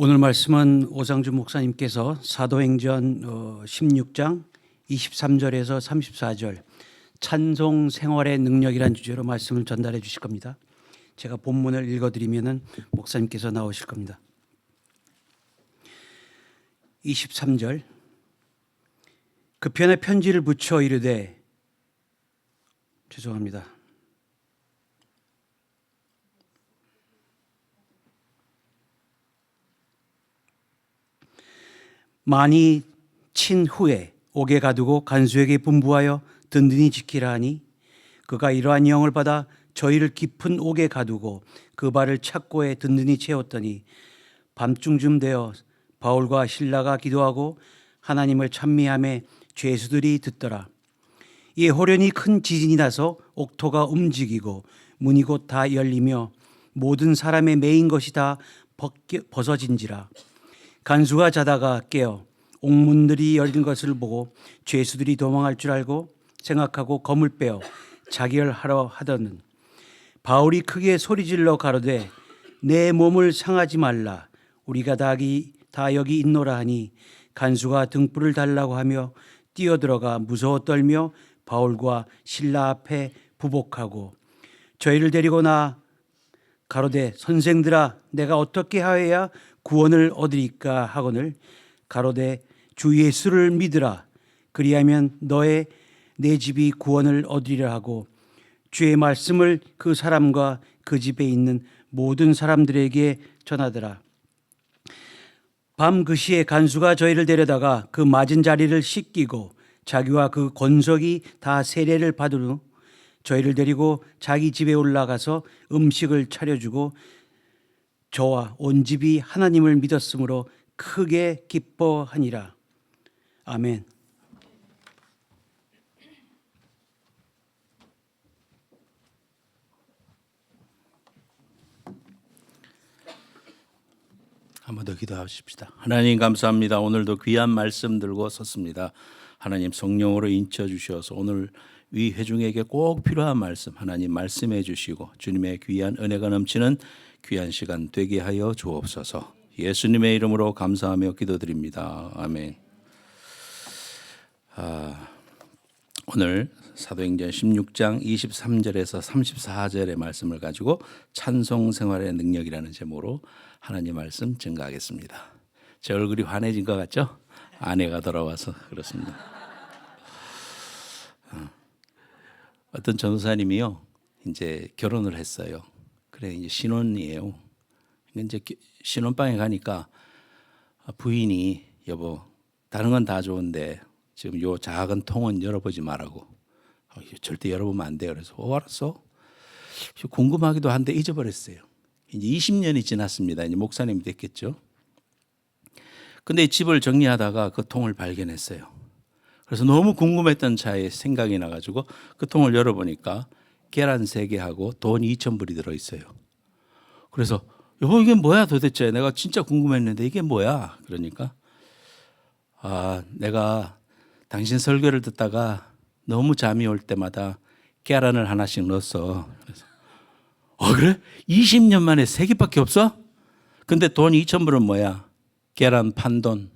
오늘 말씀은 오상준 목사님께서 사도행전 16장 23절에서 34절 찬송 생활의 능력이란 주제로 말씀을 전달해 주실 겁니다. 제가 본문을 읽어드리면 목사님께서 나오실 겁니다. 23절 그 편에 편지를 붙여 이르되 죄송합니다. 많이 친 후에 옥에 가두고 간수에게 분부하여 든든히 지키라 하니 그가 이러한 영을 받아 저희를 깊은 옥에 가두고 그 발을 착고에 든든히 채웠더니 밤중쯤 되어 바울과 실라가 기도하고 하나님을 찬미하며 죄수들이 듣더라. 이에 호련히 큰 지진이 나서 옥토가 움직이고 문이 곧 다 열리며 모든 사람의 매인 것이 다 벗어진지라. 간수가 자다가 깨어 옥문들이 열린 것을 보고 죄수들이 도망할 줄 알고 생각하고 검을 빼어 자결하러 하더는 바울이 크게 소리질러 가로되 내 몸을 상하지 말라 우리가 다 여기 있노라 하니 간수가 등불을 달라고 하며 뛰어들어가 무서워 떨며 바울과 실라 앞에 부복하고 저희를 데리고 나 가로되 선생들아 내가 어떻게 하여야 구원을 얻으리까 하거늘 가로되 주 예수를 믿으라 그리하면 내 집이 구원을 얻으리라 하고 주의 말씀을 그 사람과 그 집에 있는 모든 사람들에게 전하더라. 밤 그 시에 간수가 저희를 데려다가 그 맞은 자리를 씻기고 자기와 그 권속이 다 세례를 받은 후 저희를 데리고 자기 집에 올라가서 음식을 차려주고 저와 온 집이 하나님을 믿었으므로 크게 기뻐하니라. 아멘. 한 번 더 기도하십시다. 하나님 감사합니다. 오늘도 귀한 말씀 들고 섰습니다. 하나님 성령으로 인쳐 주셔서 오늘 위 회중에게 꼭 필요한 말씀 하나님 말씀해 주시고 주님의 귀한 은혜가 넘치는 귀한 시간 되게 하여 주옵소서. 예수님의 이름으로 감사하며 기도드립니다. 아멘. 오늘 사도행전 16장 23절에서 34절의 말씀을 가지고 찬송 생활의 능력이라는 제목으로 하나님 말씀 증거하겠습니다. 제 얼굴이 환해진 것 같죠? 아내가 돌아와서 그렇습니다. 어떤 전도사님이요, 이제 결혼을 했어요. 그래 이제 신혼이에요. 이제 신혼방에 가니까 부인이 여보 다른 건 다 좋은데 지금 요 작은 통은 열어보지 말라고. 절대 열어보면 안 돼요. 그래서 알았어. 궁금하기도 한데 잊어버렸어요. 이제 20년이 지났습니다. 이제 목사님이 됐겠죠. 근데 집을 정리하다가 그 통을 발견했어요. 그래서 너무 궁금했던 차에 생각이 나가지고 그 통을 열어보니까 계란 3개하고 돈 2,000불이 들어있어요. 그래서 여보 이게 뭐야 도대체 내가 진짜 궁금했는데 이게 뭐야 그러니까 내가 당신 설교를 듣다가 너무 잠이 올 때마다 계란을 하나씩 넣었어. 그래서 그래? 20년 만에 3개밖에 없어? 근데 돈 2,000불은 뭐야? 계란 판 돈.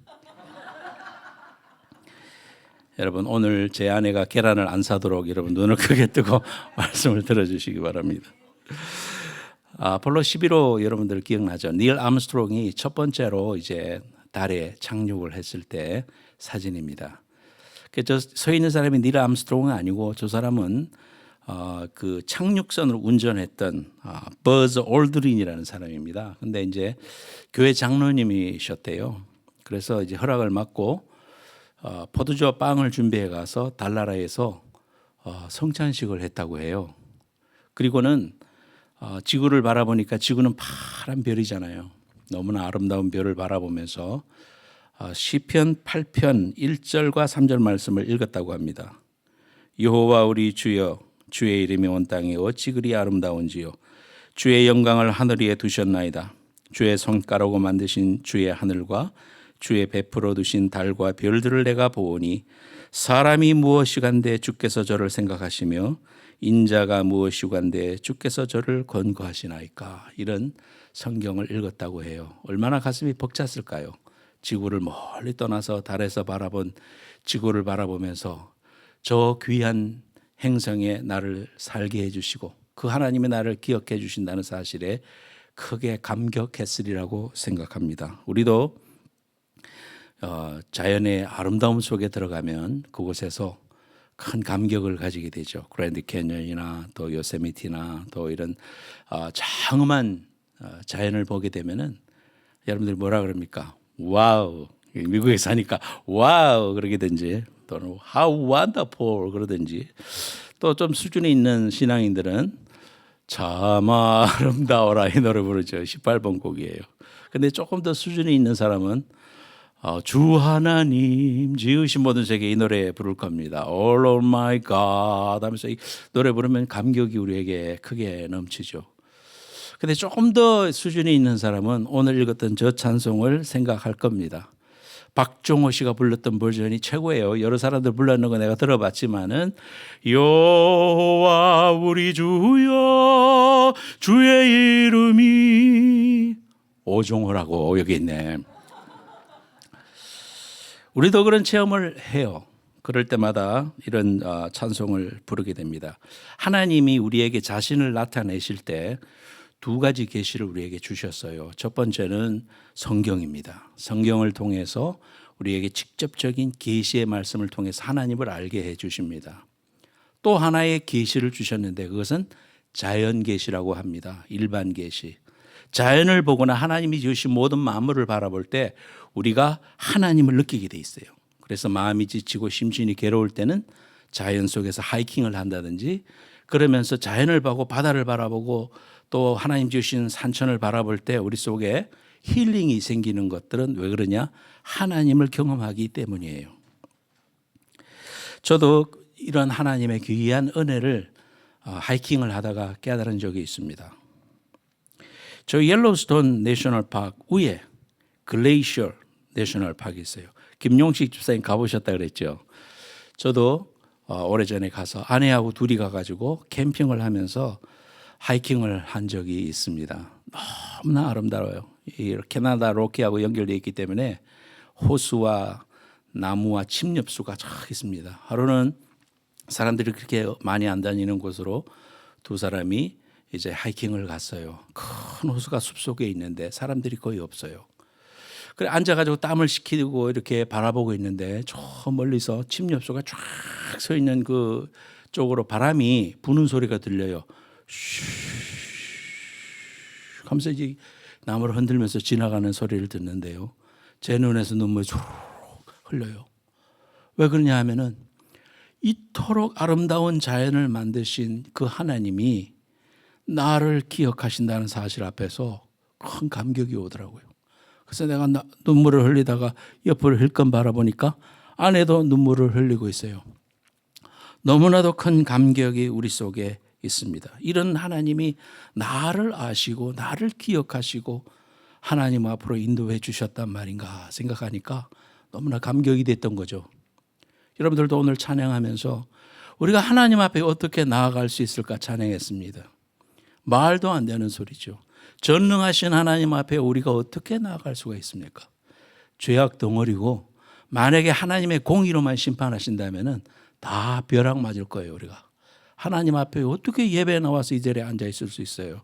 여러분 오늘 제 아내가 계란을 안 사도록 여러분 눈을 크게 뜨고 말씀을 들어주시기 바랍니다. 아폴로 11호 여러분들 기억나죠? 닐 암스트롱이 첫 번째로 이제 달에 착륙을 했을 때 사진입니다. 저 서 있는 사람이 닐 암스트롱은 아니고 저 사람은 그 착륙선을 운전했던 버즈 올드린이라는 사람입니다. 근데 이제 교회 장로님이셨대요. 그래서 이제 허락을 받고 포도주와 빵을 준비해 가서 달나라에서 성찬식을 했다고 해요. 그리고는 지구를 바라보니까 지구는 파란 별이잖아요. 너무나 아름다운 별을 바라보면서 시편 8편 1절과 3절 말씀을 읽었다고 합니다. 여호와 우리 주여 주의 이름이 온 땅에 어찌 그리 아름다운지요. 주의 영광을 하늘 위에 두셨나이다. 주의 손가락으로 만드신 주의 하늘과 주의 베풀어 두신 달과 별들을 내가 보오니 사람이 무엇이간데 주께서 저를 생각하시며 인자가 무엇이간데 주께서 저를 권고하시나이까. 이런 성경을 읽었다고 해요. 얼마나 가슴이 벅찼을까요? 지구를 멀리 떠나서 달에서 바라본 지구를 바라보면서 저 귀한 행성에 나를 살게 해주시고 그 하나님의 나를 기억해 주신다는 사실에 크게 감격했으리라고 생각합니다. 우리도 자연의 아름다움 속에 들어가면 그곳에서 큰 감격을 가지게 되죠. 그랜드 캐년이나 또 요세미티나 또 이런 장엄한 자연을 보게 되면은 여러분들 뭐라 그럽니까? 와우. 미국에 사니까 와우 그러게든지 또는 how wonderful 그러든지 또 좀 수준이 있는 신앙인들은 참 아름다워라 이 노래 부르죠. 18번 곡이에요. 근데 조금 더 수준이 있는 사람은 주 하나님 지으신 모든 세계 이 노래 부를 겁니다. All of my God 하면서 이 노래 부르면 감격이 우리에게 크게 넘치죠. 근데 조금 더 수준이 있는 사람은 오늘 읽었던 저 찬송을 생각할 겁니다. 박종호 씨가 불렀던 버전이 최고예요. 여러 사람들 불렀는 거 내가 들어봤지만은 여호와 우리 주여 주의 이름이 오종호라고 여기 있네. 우리도 그런 체험을 해요. 그럴 때마다 이런 찬송을 부르게 됩니다. 하나님이 우리에게 자신을 나타내실 때 두 가지 계시를 우리에게 주셨어요. 첫 번째는 성경입니다. 성경을 통해서 우리에게 직접적인 계시의 말씀을 통해서 하나님을 알게 해 주십니다. 또 하나의 계시를 주셨는데 그것은 자연 계시라고 합니다. 일반 계시. 자연을 보거나 하나님이 지으신 모든 만물을 바라볼 때 우리가 하나님을 느끼게 돼 있어요. 그래서 마음이 지치고 심신이 괴로울 때는 자연 속에서 하이킹을 한다든지 그러면서 자연을 보고 바다를 바라보고 또 하나님 지으신 산천을 바라볼 때 우리 속에 힐링이 생기는 것들은 왜 그러냐? 하나님을 경험하기 때문이에요. 저도 이런 하나님의 귀한 은혜를 하이킹을 하다가 깨달은 적이 있습니다. 저 옐로우스톤 내셔널 파크 위에 글레이셔 내셔널 파크가 있어요. 김용식 집사님 가보셨다 그랬죠. 저도 오래전에 가서 아내하고 둘이 가가지고 캠핑을 하면서 하이킹을 한 적이 있습니다. 너무나 아름다워요. 이 캐나다 로키하고 연결되어 있기 때문에 호수와 나무와 침엽수가 쫙 있습니다. 하루는 사람들이 그렇게 많이 안 다니는 곳으로 두 사람이 이제 하이킹을 갔어요. 큰 호수가 숲속에 있는데 사람들이 거의 없어요. 그래 앉아가지고 땀을 식히고 이렇게 바라보고 있는데 저 멀리서 침엽수가 쫙 서 있는 그 쪽으로 바람이 부는 소리가 들려요. 슈 하면서 이제 나무를 흔들면서 지나가는 소리를 듣는데요. 제 눈에서 눈물이 쭉 흘러요. 왜 그러냐 하면은 이토록 아름다운 자연을 만드신 그 하나님이 나를 기억하신다는 사실 앞에서 큰 감격이 오더라고요. 그래서 내가 눈물을 흘리다가 옆을 힐끔 바라보니까 아내도 눈물을 흘리고 있어요. 너무나도 큰 감격이 우리 속에 있습니다. 이런 하나님이 나를 아시고 나를 기억하시고 하나님 앞으로 인도해 주셨단 말인가 생각하니까 너무나 감격이 됐던 거죠. 여러분들도 오늘 찬양하면서 우리가 하나님 앞에 어떻게 나아갈 수 있을까 찬양했습니다. 말도 안 되는 소리죠. 전능하신 하나님 앞에 우리가 어떻게 나아갈 수가 있습니까? 죄악 덩어리고 만약에 하나님의 공의로만 심판하신다면은 다 벼락 맞을 거예요, 우리가. 하나님 앞에 어떻게 예배 나와서 이 자리에 앉아 있을 수 있어요?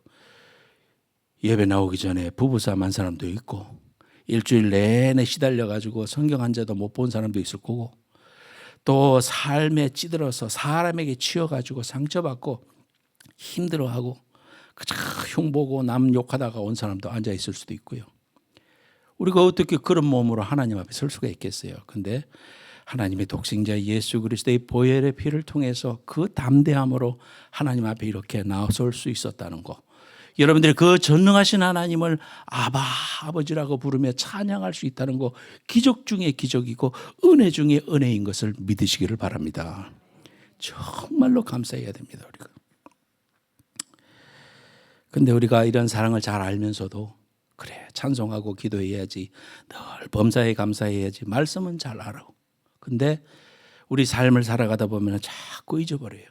예배 나오기 전에 부부싸움 한 사람도 있고 일주일 내내 시달려가지고 성경 한 자도 못 본 사람도 있을 거고 또 삶에 찌들어서 사람에게 치여가지고 상처받고 힘들어하고 그저 흉보고 남 욕하다가 온 사람도 앉아 있을 수도 있고요. 우리가 어떻게 그런 몸으로 하나님 앞에 설 수가 있겠어요? 근데 하나님의 독생자 예수 그리스도의 보혈의 피를 통해서 그 담대함으로 하나님 앞에 이렇게 나설 수 있었다는 거. 여러분들이 그 전능하신 하나님을 아바 아버지라고 부르며 찬양할 수 있다는 거 기적 중에 기적이고 은혜 중에 은혜인 것을 믿으시기를 바랍니다. 정말로 감사해야 됩니다. 우리가. 근데 우리가 이런 사랑을 잘 알면서도 그래 찬송하고 기도해야지 늘 범사에 감사해야지 말씀은 잘 알아. 근데 우리 삶을 살아가다 보면 자꾸 잊어버려요.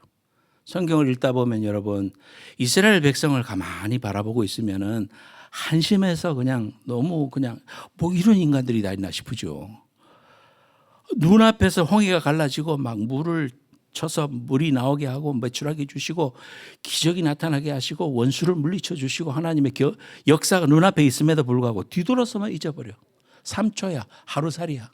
성경을 읽다 보면 여러분 이스라엘 백성을 가만히 바라보고 있으면은 한심해서 그냥 너무 그냥 뭐 이런 인간들이 다 있나 싶으죠. 눈앞에서 홍해가 갈라지고 막 물을 쳐서 물이 나오게 하고 매출하게 해주시고 기적이 나타나게 하시고 원수를 물리쳐 주시고 하나님의 역사가 눈앞에 있음에도 불구하고 뒤돌아서만 잊어버려. 3초야, 하루살이야.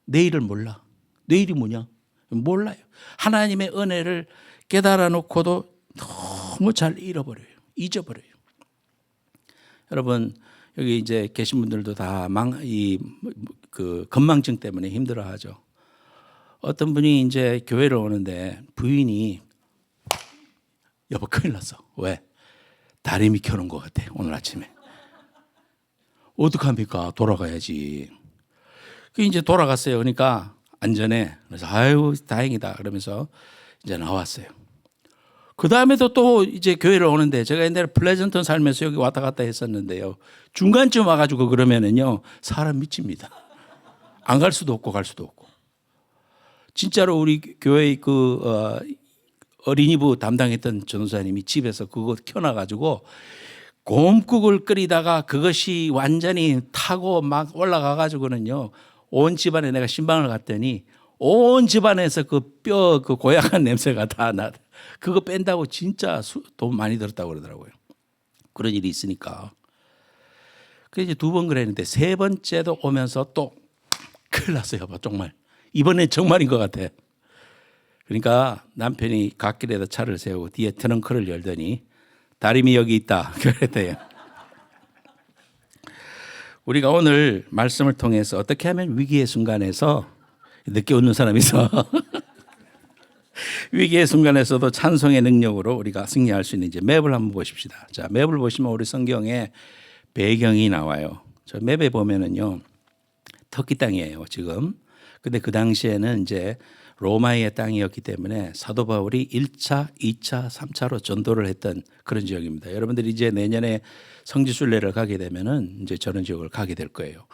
내일을 몰라. 내일이 뭐냐? 몰라요. 하나님의 은혜를 깨달아 놓고도 너무 잘 잃어버려요. 잊어버려요. 여러분 여기 이제 계신 분들도 다 건망증 때문에 힘들어하죠. 어떤 분이 이제 교회를 오는데 부인이 여보 큰일 났어. 왜? 다리미 켜놓은 것 같아 오늘 아침에. 어떡합니까? 돌아가야지. 그 이제 돌아갔어요. 그러니까 안전해. 그래서 아유 다행이다 그러면서 이제 나왔어요. 그 다음에도 또 이제 교회를 오는데 제가 옛날에 플레전턴 살면서 여기 왔다 갔다 했었는데요. 중간쯤 와가지고 그러면은요 사람 미칩니다. 안 갈 수도 없고 갈 수도 없고. 진짜로 우리 교회 어린이부 담당했던 전도사님이 집에서 그거 켜놔가지고 곰국을 끓이다가 그것이 완전히 타고 막 올라가가지고는요 온 집안에 내가 신방을 갔더니 온 집안에서 그 고약한 냄새가 다 나. 그거 뺀다고 진짜 돈 많이 들었다고 그러더라고요. 그런 일이 있으니까. 그래서 이제 2번 그랬는데 3번째도 오면서 또 큰일 났어요. 정말. 이번엔 정말인 것 같아. 그러니까 남편이 갓길에다 차를 세우고 뒤에 트렁크를 열더니 다림이 여기 있다. 그랬대요. 우리가 오늘 말씀을 통해서 어떻게 하면 위기의 순간에서 늦게 웃는 사람이 있어. 위기의 순간에서도 찬송의 능력으로 우리가 승리할 수 있는지 맵을 한번 보십시다. 자, 맵을 보시면 우리 성경에 배경이 나와요. 저 맵에 보면은요, 터키 땅이에요, 지금. 근데 그 당시에는 이제 로마의 땅이었기 때문에 사도 바울이 1차, 2차, 3차로 전도를 했던 그런 지역입니다. 여러분들이 이제 내년에 성지순례를 가게 되면은 이제 저런 지역을 가게 될 거예요.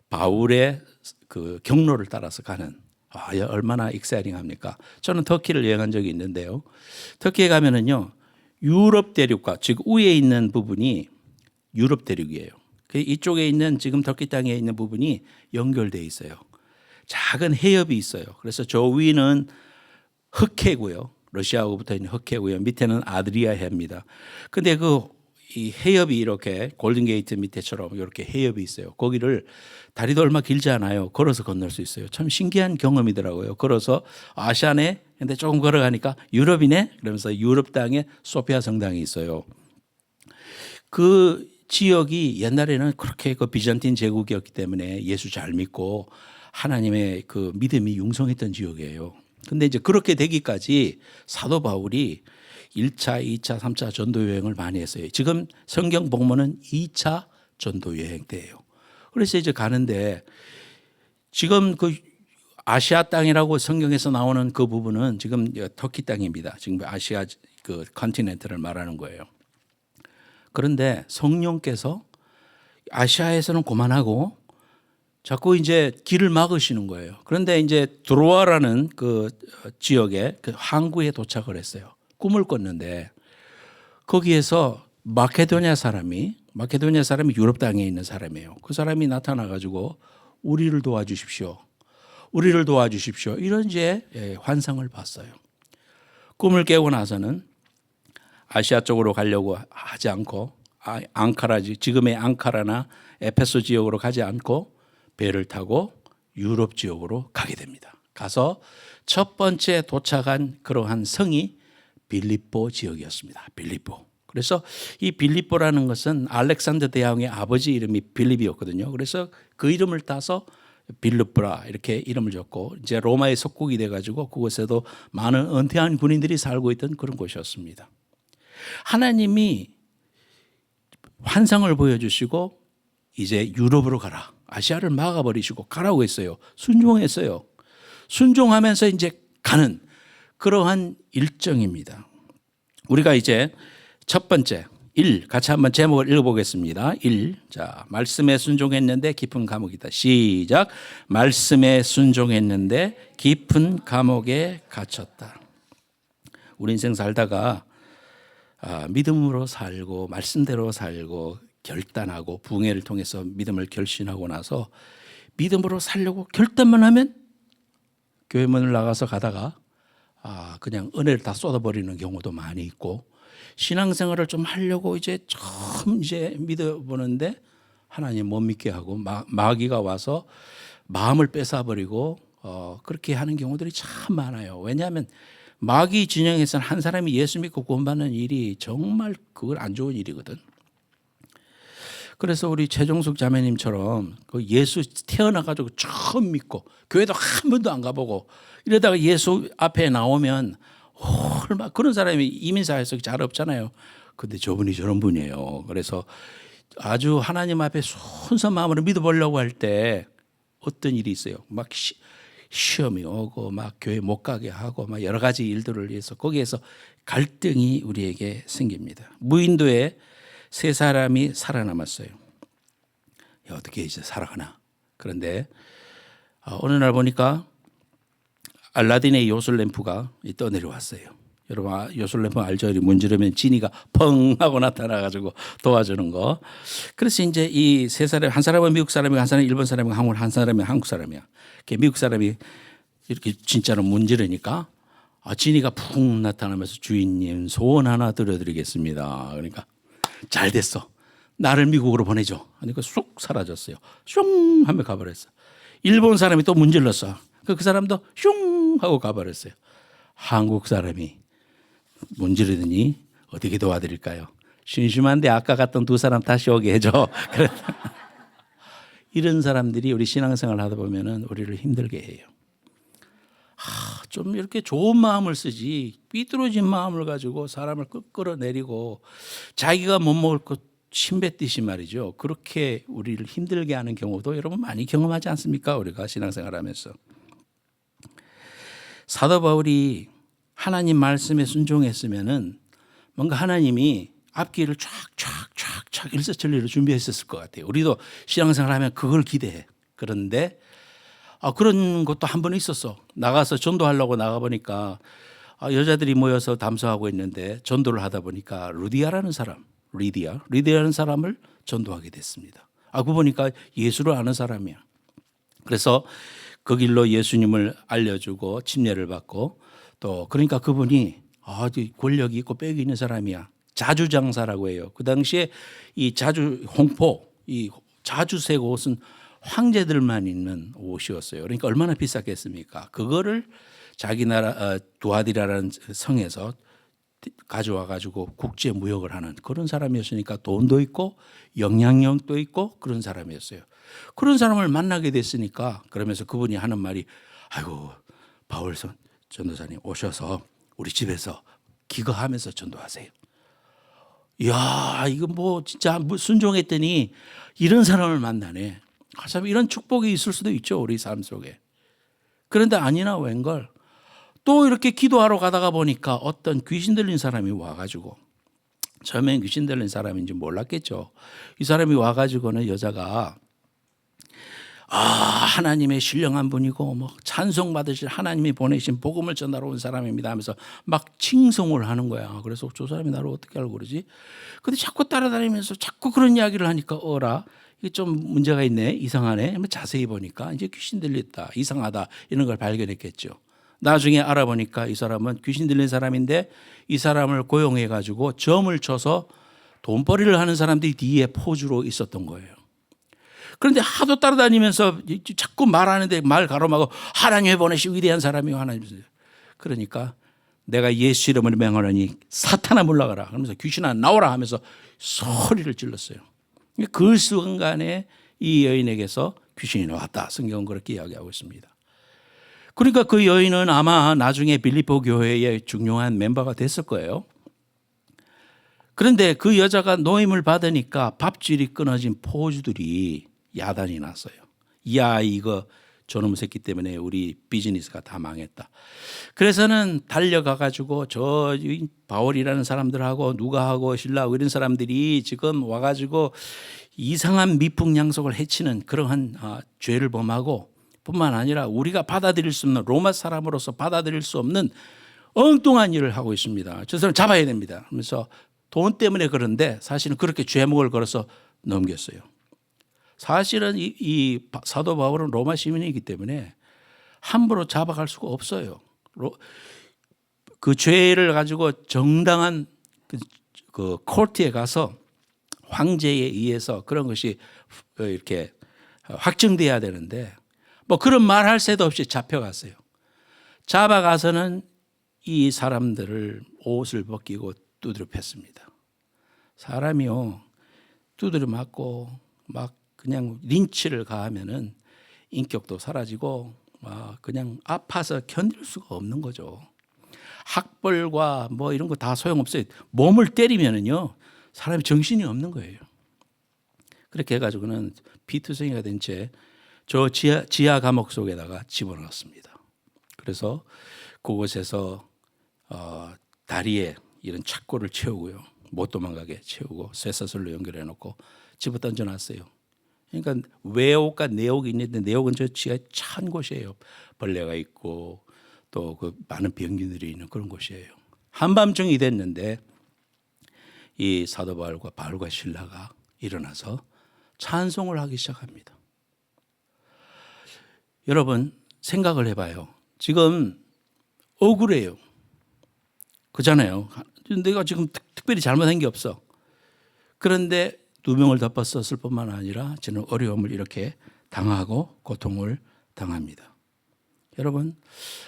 바울의 그 경로를 따라서 가는 얼마나 익사이링합니까? 저는 터키를 여행한 적이 있는데요. 터키에 가면은요 유럽 대륙과 즉 위에 있는 부분이 유럽 대륙이에요. 이쪽에 있는 지금 터키 땅에 있는 부분이 연결돼 있어요. 작은 해협이 있어요. 그래서 저 위는 흑해고요. 러시아하고 붙어 있는 흑해고요. 밑에는 아드리아 해입니다. 근데 이 해협이 이렇게 골든게이트 밑에처럼 이렇게 해협이 있어요. 거기를 다리도 얼마 길지 않아요. 걸어서 건널 수 있어요. 참 신기한 경험이더라고요. 걸어서 아시아네. 근데 조금 걸어가니까 유럽이네. 그러면서 유럽 땅에 소피아 성당이 있어요. 그 지역이 옛날에는 그렇게 비잔틴 제국이었기 때문에 예수 잘 믿고 하나님의 그 믿음이 융성했던 지역이에요. 근데 이제 그렇게 되기까지 사도 바울이 1차, 2차, 3차 전도 여행을 많이 했어요. 지금 성경 복음은 2차 전도 여행 때예요. 그래서 이제 가는데 지금 그 아시아 땅이라고 성경에서 나오는 그 부분은 지금 터키 땅입니다. 지금 아시아 그 컨티넨트를 말하는 거예요. 그런데 성령께서 아시아에서는 그만하고 자꾸 이제 길을 막으시는 거예요. 그런데 이제 드로아라는 그 지역에 그 항구에 도착을 했어요. 꿈을 꿨는데 거기에서 마케도니아 사람이 유럽 땅에 있는 사람이에요. 그 사람이 나타나 가지고 우리를 도와주십시오. 우리를 도와주십시오. 이런 이제 환상을 봤어요. 꿈을 깨고 나서는 아시아 쪽으로 가려고 하지 않고 지금의 앙카라나 에페소 지역으로 가지 않고 배를 타고 유럽 지역으로 가게 됩니다. 가서 첫 번째 도착한 그러한 성이 빌립보 지역이었습니다. 빌립보. 그래서 이 빌립보라는 것은 알렉산더 대왕의 아버지 이름이 빌립이었거든요. 그래서 그 이름을 따서 빌립보라 이렇게 이름을 줬고 이제 로마의 속국이 돼가지고 그곳에도 많은 은퇴한 군인들이 살고 있던 그런 곳이었습니다. 하나님이 환상을 보여주시고 이제 유럽으로 가라. 아시아를 막아버리시고 가라고 했어요. 순종했어요. 순종하면서 이제 가는 그러한 일정입니다. 우리가 이제 첫 번째 1 같이 한번 제목을 읽어보겠습니다. 1. 자, 말씀에 순종했는데 깊은 감옥이다. 시작. 말씀에 순종했는데 깊은 감옥에 갇혔다. 우리 인생 살다가 믿음으로 살고 말씀대로 살고 결단하고 부흥회를 통해서 믿음을 결신하고 나서 믿음으로 살려고 결단만 하면 교회 문을 나가서 가다가 그냥 은혜를 다 쏟아버리는 경우도 많이 있고, 신앙생활을 좀 하려고 이제 처음 이제 믿어보는데 하나님 못 믿게 하고 마귀가 와서 마음을 뺏어버리고 그렇게 하는 경우들이 참 많아요. 왜냐하면 마귀 진영에서는 한 사람이 예수 믿고 구원받는 일이 정말 그건 안 좋은 일이거든. 그래서 우리 최종숙 자매님처럼 그 예수 태어나가지고 처음 믿고 교회도 한 번도 안 가보고 이러다가 예수 앞에 나오면 얼마 그런 사람이 이민사회에서 잘 없잖아요. 근데 저분이 저런 분이에요. 그래서 아주 하나님 앞에 순수한 마음으로 믿어보려고 할 때 어떤 일이 있어요. 막 시험이 오고 막 교회 못 가게 하고 막 여러 가지 일들을 위해서 거기에서 갈등이 우리에게 생깁니다. 무인도에 세 사람이 살아남았어요. 어떻게 이제 살아가나. 그런데 어느 날 보니까 알라딘의 요술램프가 떠내려왔어요. 여러분 요술램프 알죠? 문지르면 지니가 펑 하고 나타나가지고 도와주는 거. 그래서 이제 이 세 사람, 한 사람은 미국 사람이고 한 사람은 일본 사람이고 한 사람은 한국 사람이야. 미국 사람이 이렇게 진짜로 문지르니까 지니가 푹 나타나면서 주인님 소원 하나 들어드리겠습니다. 그러니까 잘 됐어. 나를 미국으로 보내줘. 그러니까 쑥 사라졌어요. 슝 하며 가버렸어. 일본 사람이 또 문질렀어. 그 사람도 슝 하고 가버렸어요. 한국 사람이 문지르더니 어떻게 도와드릴까요? 심심한데 아까 갔던 두 사람 다시 오게 해줘. 이런 사람들이 우리 신앙생활 하다 보면은 우리를 힘들게 해요. 좀 이렇게 좋은 마음을 쓰지 삐뚤어진 마음을 가지고 사람을 끌어내리고 자기가 못 먹을 것 침뱉듯이 말이죠. 그렇게 우리를 힘들게 하는 경우도 여러분 많이 경험하지 않습니까? 우리가 신앙생활 하면서. 사도 바울이 하나님 말씀에 순종했으면은 뭔가 하나님이 앞길을 쫙 일사천리로 준비했었을 것 같아요. 우리도 신앙생활 하면 그걸 기대해. 그런데 그런 것도 한 번 있었어. 나가서 전도하려고 나가보니까 여자들이 모여서 담소하고 있는데 전도를 하다 보니까 리디아라는 사람을 전도하게 됐습니다. 그 보니까 예수를 아는 사람이야. 그래서 그 길로 예수님을 알려주고 침례를 받고 또 그러니까 그분이 권력이 있고 빽이 있는 사람이야. 자주장사라고 해요. 그 당시에 이 자주 홍포, 이 자주색 옷은 황제들만 입는 옷이었어요. 그러니까 얼마나 비쌌겠습니까? 그거를 자기 나라 두아디라라는 성에서 가져와 가지고 국제 무역을 하는 그런 사람이었으니까 돈도 있고 영향력도 있고 그런 사람이었어요. 그런 사람을 만나게 됐으니까 그러면서 그분이 하는 말이 아이고 바울 전도사님 오셔서 우리 집에서 기거하면서 전도하세요. 이야 이거 뭐 진짜 순종했더니 이런 사람을 만나네. 참 이런 축복이 있을 수도 있죠 우리 삶 속에. 그런데 아니나 웬걸 또 이렇게 기도하러 가다가 보니까 어떤 귀신 들린 사람이 와가지고 처음엔 귀신 들린 사람인지 몰랐겠죠. 이 사람이 와가지고는 여자가 하나님의 신령한 분이고 뭐 찬송 받으실 하나님이 보내신 복음을 전하러 온 사람입니다 하면서 막 칭송을 하는 거야. 그래서 저 사람이 나를 어떻게 알고 그러지? 근데 자꾸 따라다니면서 자꾸 그런 이야기를 하니까 이게 좀 문제가 있네, 이상하네. 자세히 보니까 이제 귀신 들렸다, 이상하다 이런 걸 발견했겠죠. 나중에 알아보니까 이 사람은 귀신 들린 사람인데 이 사람을 고용해 가지고 점을 쳐서 돈벌이를 하는 사람들이 뒤에 포주로 있었던 거예요. 그런데 하도 따라다니면서 자꾸 말하는데 말 가로막고 하나님이 보내신 위대한 사람이요 하나님. 그러니까 내가 예수 이름을 명하노니 사탄아 물러가라. 그러면서 귀신아 나오라 하면서 소리를 질렀어요. 그 순간에 이 여인에게서 귀신이 나왔다. 성경은 그렇게 이야기하고 있습니다. 그러니까 그 여인은 아마 나중에 빌립보 교회의 중요한 멤버가 됐을 거예요. 그런데 그 여자가 노임을 받으니까 밥줄이 끊어진 포주들이 야단이 났어요. 야 이거 저놈 새끼 때문에 우리 비즈니스가 다 망했다. 그래서는 달려가 가지고 저 바울이라는 사람들하고 누가하고 신라하고 이런 사람들이 지금 와가지고 이상한 미풍양속을 해치는 그러한 죄를 범하고 뿐만 아니라 우리가 받아들일 수 없는 로마 사람으로서 받아들일 수 없는 엉뚱한 일을 하고 있습니다. 저 사람 잡아야 됩니다. 그러면서 돈 때문에 그런데 사실은 그렇게 죄목을 걸어서 넘겼어요. 사실은 이 사도 바울은 로마 시민이기 때문에 함부로 잡아갈 수가 없어요. 그 죄를 가지고 정당한 그 코트에 가서 황제에 의해서 그런 것이 이렇게 확정돼야 되는데 뭐 그런 말할 새도 없이 잡혀갔어요. 잡아가서는 이 사람들을 옷을 벗기고 두드려 팼습니다. 사람이요 두드려 맞고 막 그냥 린치를 가하면은 인격도 사라지고 막 그냥 아파서 견딜 수가 없는 거죠. 학벌과 뭐 이런 거 다 소용없어요. 몸을 때리면은요 사람이 정신이 없는 거예요. 그렇게 해가지고는 피투성이가 된 채 저 지하 감옥 속에다가 집어넣었습니다. 그래서 그곳에서 다리에 이런 착고를 채우고요. 못 도망가게 채우고 쇠사슬로 연결해 놓고 집어 던져놨어요. 그러니까 외옥과 내옥이 있는데 내옥은 저 지하에 찬 곳이에요. 벌레가 있고 또 그 많은 병균들이 있는 그런 곳이에요. 한밤중이 됐는데 이 사도 바울과 실라가 일어나서 찬송을 하기 시작합니다. 여러분 생각을 해봐요. 지금 억울해요. 그잖아요. 내가 지금 특별히 잘못한 게 없어. 그런데 누명을 덮었었을 뿐만 아니라 저는 어려움을 이렇게 당하고 고통을 당합니다. 여러분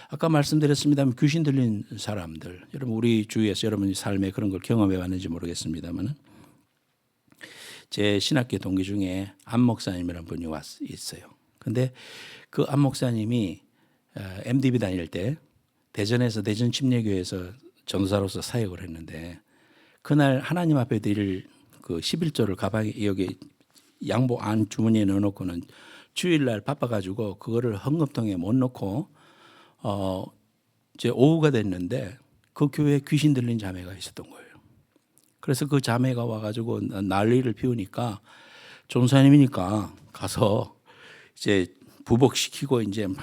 아까 말씀드렸습니다만 귀신 들린 사람들 여러분 우리 주위에서 여러분이 삶에 그런 걸 경험해 봤는지 모르겠습니다만 제 신학교 동기 중에 안 목사님이라는 분이 있어요. 근데 그 안 목사님이 MDB 다닐 때 대전에서 대전 침례교회에서 전도사로서 사역을 했는데 그날 하나님 앞에 드릴 그 11조를 가방에 여기 양복 안 주머니에 넣어놓고는 주일날 바빠가지고 그거를 헌금통에 못 넣고 이제 오후가 됐는데 그 교회에 귀신 들린 자매가 있었던 거예요. 그래서 그 자매가 와가지고 난리를 피우니까 전사님이니까 가서 이제 부복시키고 이제 막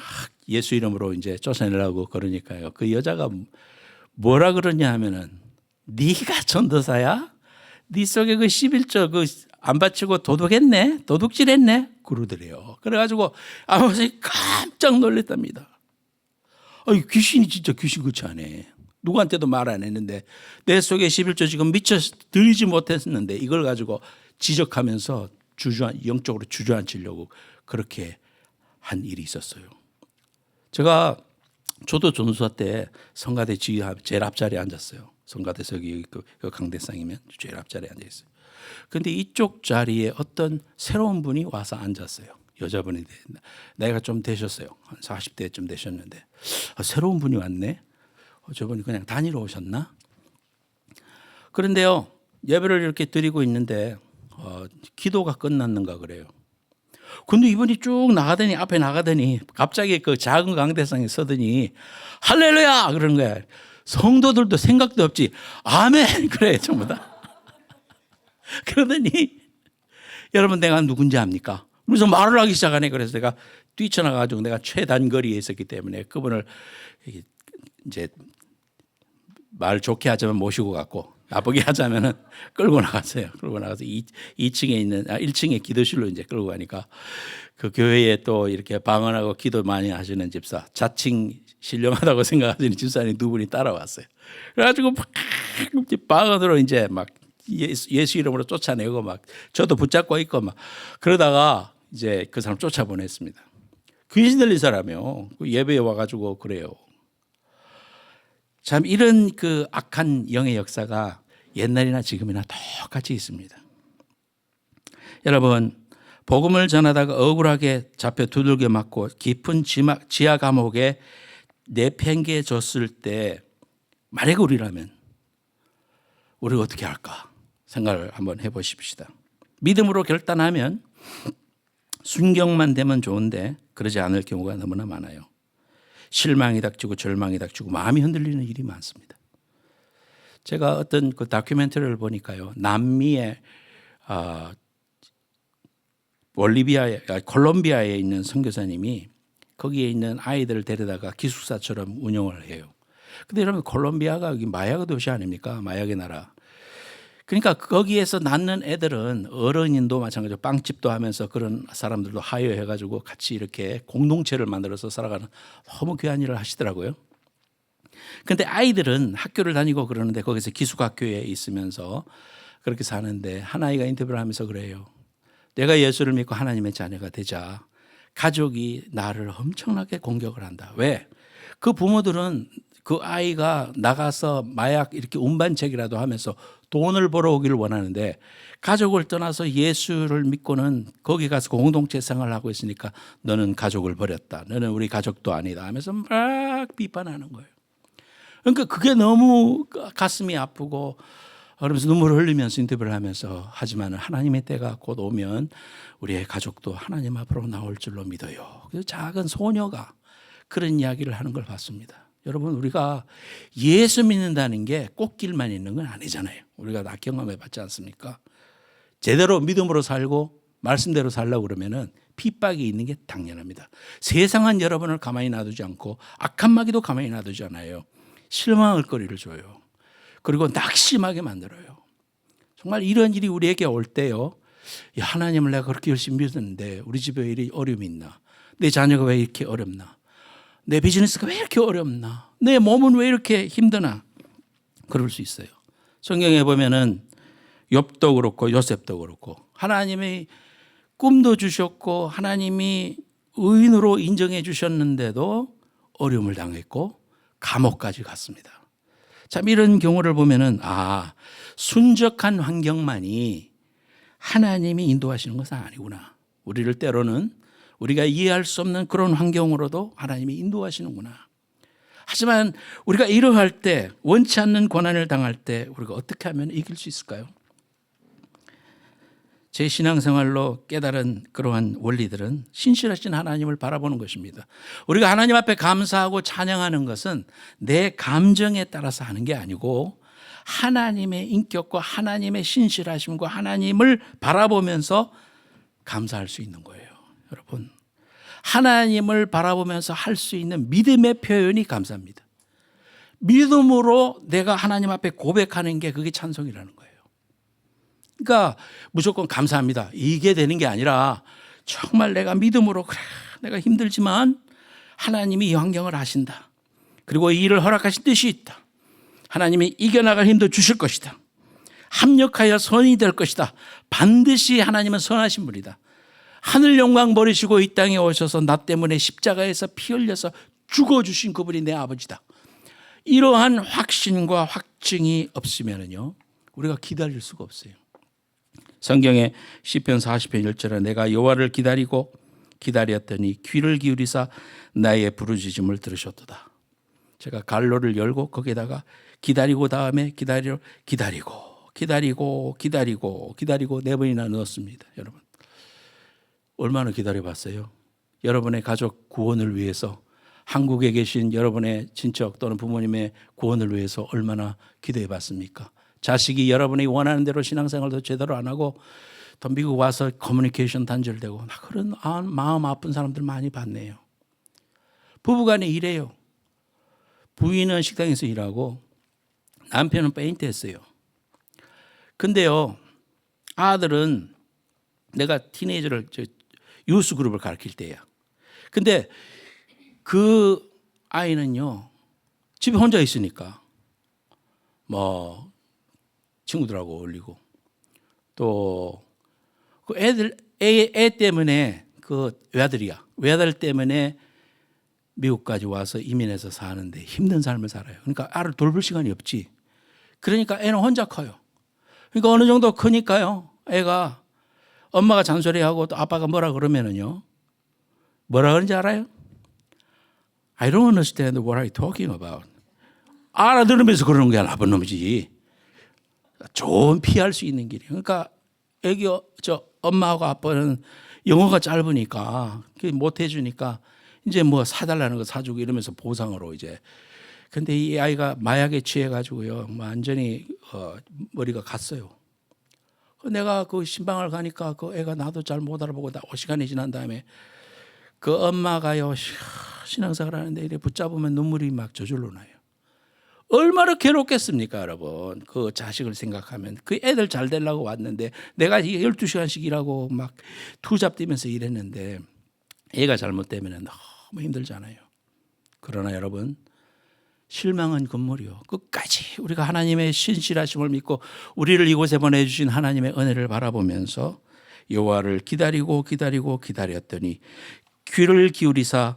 예수 이름으로 이제 쫓아내려고 그러니까요. 그 여자가 뭐라 그러냐 하면은 네가 전도사야? 네 속에 그 11조 그 안 바치고 도둑했네? 도둑질했네? 그러더래요. 그래가지고 아버지 깜짝 놀랐답니다. 귀신이 진짜 귀신같이 하네. 누구한테도 말 안 했는데 내 속에 11조 지금 미처 들이지 못했는데 이걸 가지고 지적하면서 영적으로 주저앉히려고 그렇게 한 일이 있었어요. 저도 전도사 때 성가대 제일 앞자리에 앉았어요. 성가대에서 여기 그 강대상이면 제일 앞자리에 앉아 있어요. 그런데 이쪽 자리에 어떤 새로운 분이 와서 앉았어요. 여자분이 나이가 좀 되셨어요. 한 40대쯤 되셨는데 새로운 분이 왔네. 저분이 그냥 다니러 오셨나? 그런데요 예배를 이렇게 드리고 있는데 기도가 끝났는가 그래요. 근데 이분이 쭉 앞에 나가더니 갑자기 그 작은 강대상에 서더니 할렐루야 그러는 거야. 성도들도 생각도 없지 아멘 그래 전부 다. 그러더니 여러분 내가 누군지 압니까? 그래서 말을 하기 시작하네. 그래서 내가 뛰쳐나가가지고 내가 최단거리에 있었기 때문에 그분을 이제 말 좋게 하자면 모시고 갔고 나쁘게 하자면은 끌고 나갔어요. 끌고 나가서 1층에 기도실로 이제 끌고 가니까 그 교회에 또 이렇게 방언하고 기도 많이 하시는 집사, 자칭 신령하다고 생각하시는 집사님 두 분이 따라왔어요. 그래가지고 막 방언으로 이제 막 예수 이름으로 쫓아내고 막 저도 붙잡고 있고 막 그러다가 이제 그 사람 쫓아보냈습니다. 귀신 들린 사람이요. 예배에 와가지고 그래요. 참 이런 그 악한 영의 역사가 옛날이나 지금이나 똑같이 있습니다. 여러분 복음을 전하다가 억울하게 잡혀 두들겨 맞고 깊은 지하 감옥에 내팽개졌을 때 만약에 우리라면 우리가 어떻게 할까 생각을 한번 해보십시다. 믿음으로 결단하면 순경만 되면 좋은데 그러지 않을 경우가 너무나 많아요. 실망이 닥치고 절망이 닥치고 마음이 흔들리는 일이 많습니다. 제가 어떤 그 다큐멘터리를 보니까요. 남미의 콜롬비아에 있는 선교사님이 거기에 있는 아이들을 데려다가 기숙사처럼 운영을 해요. 근데 여러분 콜롬비아가 여기 마약 도시 아닙니까? 마약의 나라. 그러니까 거기에서 낳는 애들은 어른인도 마찬가지로 빵집도 하면서 그런 사람들도 하여해가지고 같이 이렇게 공동체를 만들어서 살아가는 너무 귀한 일을 하시더라고요. 근데 아이들은 학교를 다니고 그러는데 거기서 기숙학교에 있으면서 그렇게 사는데 한 아이가 인터뷰를 하면서 그래요. 내가 예수를 믿고 하나님의 자녀가 되자 가족이 나를 엄청나게 공격을 한다. 왜? 그 부모들은 그 아이가 나가서 마약 이렇게 운반책이라도 하면서 돈을 벌어오기를 원하는데 가족을 떠나서 예수를 믿고는 거기 가서 공동체 생활을 하고 있으니까 너는 가족을 버렸다. 너는 우리 가족도 아니다 하면서 막 비판하는 거예요. 그러니까 그게 너무 가슴이 아프고 그러면서 눈물을 흘리면서 인터뷰를 하면서 하지만 하나님의 때가 곧 오면 우리의 가족도 하나님 앞으로 나올 줄로 믿어요. 그래서 작은 소녀가 그런 이야기를 하는 걸 봤습니다. 여러분 우리가 예수 믿는다는 게 꽃길만 있는 건 아니잖아요. 우리가 다 경험해 봤지 않습니까? 제대로 믿음으로 살고 말씀대로 살려고 그러면은 핍박이 있는 게 당연합니다. 세상은 여러분을 가만히 놔두지 않고 악한 마귀도 가만히 놔두지 않아요. 실망할 거리를 줘요. 그리고 낙심하게 만들어요. 정말 이런 일이 우리에게 올 때요. 야, 하나님을 내가 그렇게 열심히 믿었는데 우리 집에 왜 이리 어려움이 있나? 내 자녀가 왜 이렇게 어렵나? 내 비즈니스가 왜 이렇게 어렵나? 내 몸은 왜 이렇게 힘드나? 그럴 수 있어요. 성경에 보면은 욥도 그렇고 요셉도 그렇고 하나님이 꿈도 주셨고 하나님이 의인으로 인정해 주셨는데도 어려움을 당했고 감옥까지 갔습니다. 참 이런 경우를 보면은 순적한 환경만이 하나님이 인도하시는 것은 아니구나. 우리를 때로는 우리가 이해할 수 없는 그런 환경으로도 하나님이 인도하시는구나. 하지만 우리가 이러할 때 원치 않는 고난을 당할 때 우리가 어떻게 하면 이길 수 있을까요? 제 신앙생활로 깨달은 그러한 원리들은 신실하신 하나님을 바라보는 것입니다. 우리가 하나님 앞에 감사하고 찬양하는 것은 내 감정에 따라서 하는 게 아니고 하나님의 인격과 하나님의 신실하심과 하나님을 바라보면서 감사할 수 있는 거예요. 여러분, 하나님을 바라보면서 할 수 있는 믿음의 표현이 감사합니다. 믿음으로 내가 하나님 앞에 고백하는 게 그게 찬송이라는 거예요. 그러니까 무조건 감사합니다. 이게 되는 게 아니라 정말 내가 믿음으로 그래 내가 힘들지만 하나님이 이 환경을 아신다. 그리고 이 일을 허락하신 뜻이 있다. 하나님이 이겨나갈 힘도 주실 것이다. 합력하여 선이 될 것이다. 반드시 하나님은 선하신 분이다. 하늘 영광 버리시고 이 땅에 오셔서 나 때문에 십자가에서 피 흘려서 죽어주신 그분이 내 아버지다. 이러한 확신과 확증이 없으면요 우리가 기다릴 수가 없어요. 성경에 시편 40편 1절에 내가 여호와를 기다리고 기다렸더니 귀를 기울이사 나의 부르짖음을 들으셨도다. 제가 갈로를 열고 거기에다가 기다리고 다음에 기다리고 네 번이나 넣었습니다. 여러분 얼마나 기다려봤어요? 여러분의 가족 구원을 위해서 한국에 계신 여러분의 친척 또는 부모님의 구원을 위해서 얼마나 기도해봤습니까? 자식이 여러분이 원하는 대로 신앙생활도 제대로 안 하고 또 미국 와서 커뮤니케이션 단절되고 그런 마음 아픈 사람들 많이 봤네요. 부부간에 일해요. 부인은 식당에서 일하고 남편은 페인트 했어요. 근데요 아들은 내가 티네이저를 유스 그룹을 가르칠 때야. 근데 그 아이는요 집에 혼자 있으니까 뭐 친구들하고 어울리고 또 그 애 때문에 그 외아들 때문에 미국까지 와서 이민해서 사는데 힘든 삶을 살아요. 그러니까 아를 돌볼 시간이 없지. 그러니까 애는 혼자 커요. 그러니까 어느 정도 크니까요 애가 엄마가 잔소리하고 또 아빠가 뭐라 그러면은요 뭐라 그러는지 알아요? I don't understand what are you talking about. 알아들으면서 그러는 게 나쁜 놈이지. 좋은 피할 수 있는 길이에요. 그러니까 애기 엄마하고 아빠는 영어가 짧으니까 못 해주니까 이제 뭐 사달라는 거 사주고 이러면서 보상으로 이제. 근데 이 아이가 마약에 취해가지고요 완전히 머리가 갔어요. 내가 그 신방을 가니까 그 애가 나도 잘 못 알아보고 5시간이 지난 다음에 그 엄마가요 신앙생활 하는데 이래 붙잡으면 눈물이 막 저절로 나요. 얼마나 괴롭겠습니까, 여러분? 그 자식을 생각하면. 그 애들 잘 되려고 왔는데 내가 12시간씩 일하고 막 투잡 뛰면서 일했는데 애가 잘못되면 너무 힘들잖아요. 그러나 여러분, 실망은 금물이요. 끝까지 우리가 하나님의 신실하심을 믿고 우리를 이곳에 보내주신 하나님의 은혜를 바라보면서 여호와를 기다리고 기다렸더니 귀를 기울이사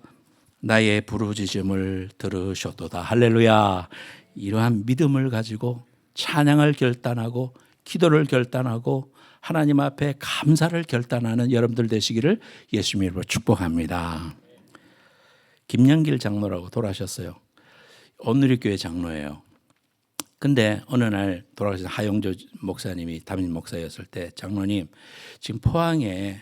나의 부르짖음을 들으셨도다. 할렐루야. 이러한 믿음을 가지고 찬양을 결단하고 기도를 결단하고 하나님 앞에 감사를 결단하는 여러분들 되시기를 예수님 이름으로 축복합니다. 김영길 장로라고 돌아가셨어요. 온누리교회 장로예요. 근데 어느 날 돌아가신 하용조 목사님이 담임 목사였을 때, 장로님, 지금 포항에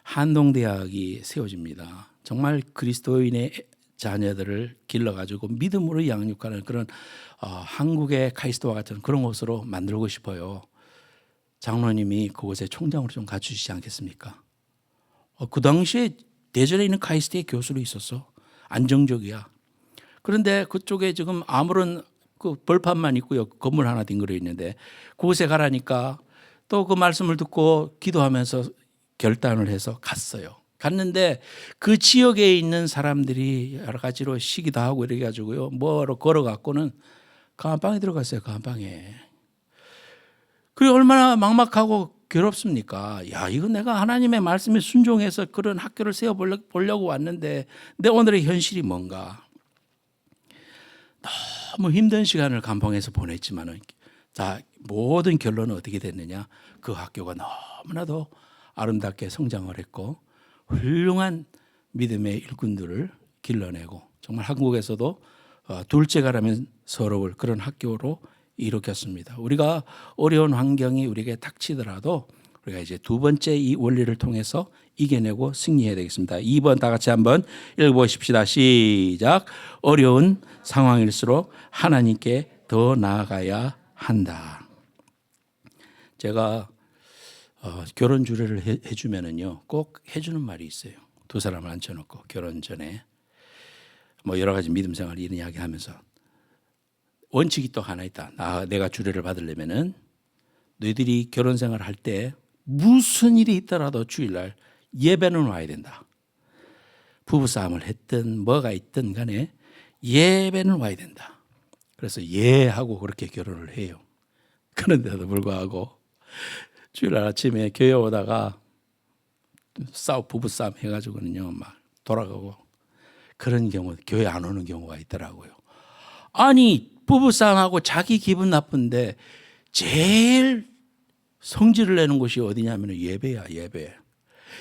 한동대학이 세워집니다. 정말 그리스도인의 자녀들을 길러가지고 믿음으로 양육하는 그런 한국의 카이스트와 같은 그런 곳으로 만들고 싶어요. 장로님이 그곳에 총장으로 좀 가주시지 않겠습니까? 그 당시에 대전에 있는 카이스트의 교수로 있었어. 안정적이야. 그런데 그쪽에 지금 아무런 그 벌판만 있고요. 건물 하나 뒹그려 있는데 그곳에 가라니까 또 그 말씀을 듣고 기도하면서 결단을 해서 갔어요. 갔는데 그 지역에 있는 사람들이 여러 가지로 시기도 하고 이래 가지고요. 뭐로 걸어갖고는 감방에 들어갔어요. 감방에. 그게 얼마나 막막하고 괴롭습니까? 야, 이건 내가 하나님의 말씀에 순종해서 그런 학교를 세워보려고 왔는데 내 오늘의 현실이 뭔가. 너무 힘든 시간을 감방에서 보냈지만은 자, 모든 결론은 어떻게 됐느냐? 그 학교가 너무나도 아름답게 성장을 했고 훌륭한 믿음의 일꾼들을 길러내고 정말 한국에서도 둘째가라면 서러울 그런 학교로 일으켰습니다. 우리가 어려운 환경이 우리에게 닥치더라도 우리가 이제 두 번째 이 원리를 통해서 이겨내고 승리해야 되겠습니다. 2번 다 같이 한번 읽어보십시다. 시작. 어려운 상황일수록 하나님께 더 나아가야 한다. 제가 결혼 주례를 해주면은요 꼭 해주는 말이 있어요. 두 사람을 앉혀놓고 결혼 전에 뭐 여러 가지 믿음 생활 이런 이야기하면서 원칙이 또 하나 있다. 내가 주례를 받으려면은 너희들이 결혼 생활 할 때 무슨 일이 있더라도 주일날 예배는 와야 된다. 부부싸움을 했든 뭐가 있든 간에 예배는 와야 된다. 그래서 하고 그렇게 결혼을 해요. 그런데도 불구하고 주일날 아침에 교회 오다가 부부싸움 해가지고는요 막 돌아가고 그런 경우 교회 안 오는 경우가 있더라고요. 아니 부부싸움하고 자기 기분 나쁜데 제일 성질을 내는 곳이 어디냐면 예배야.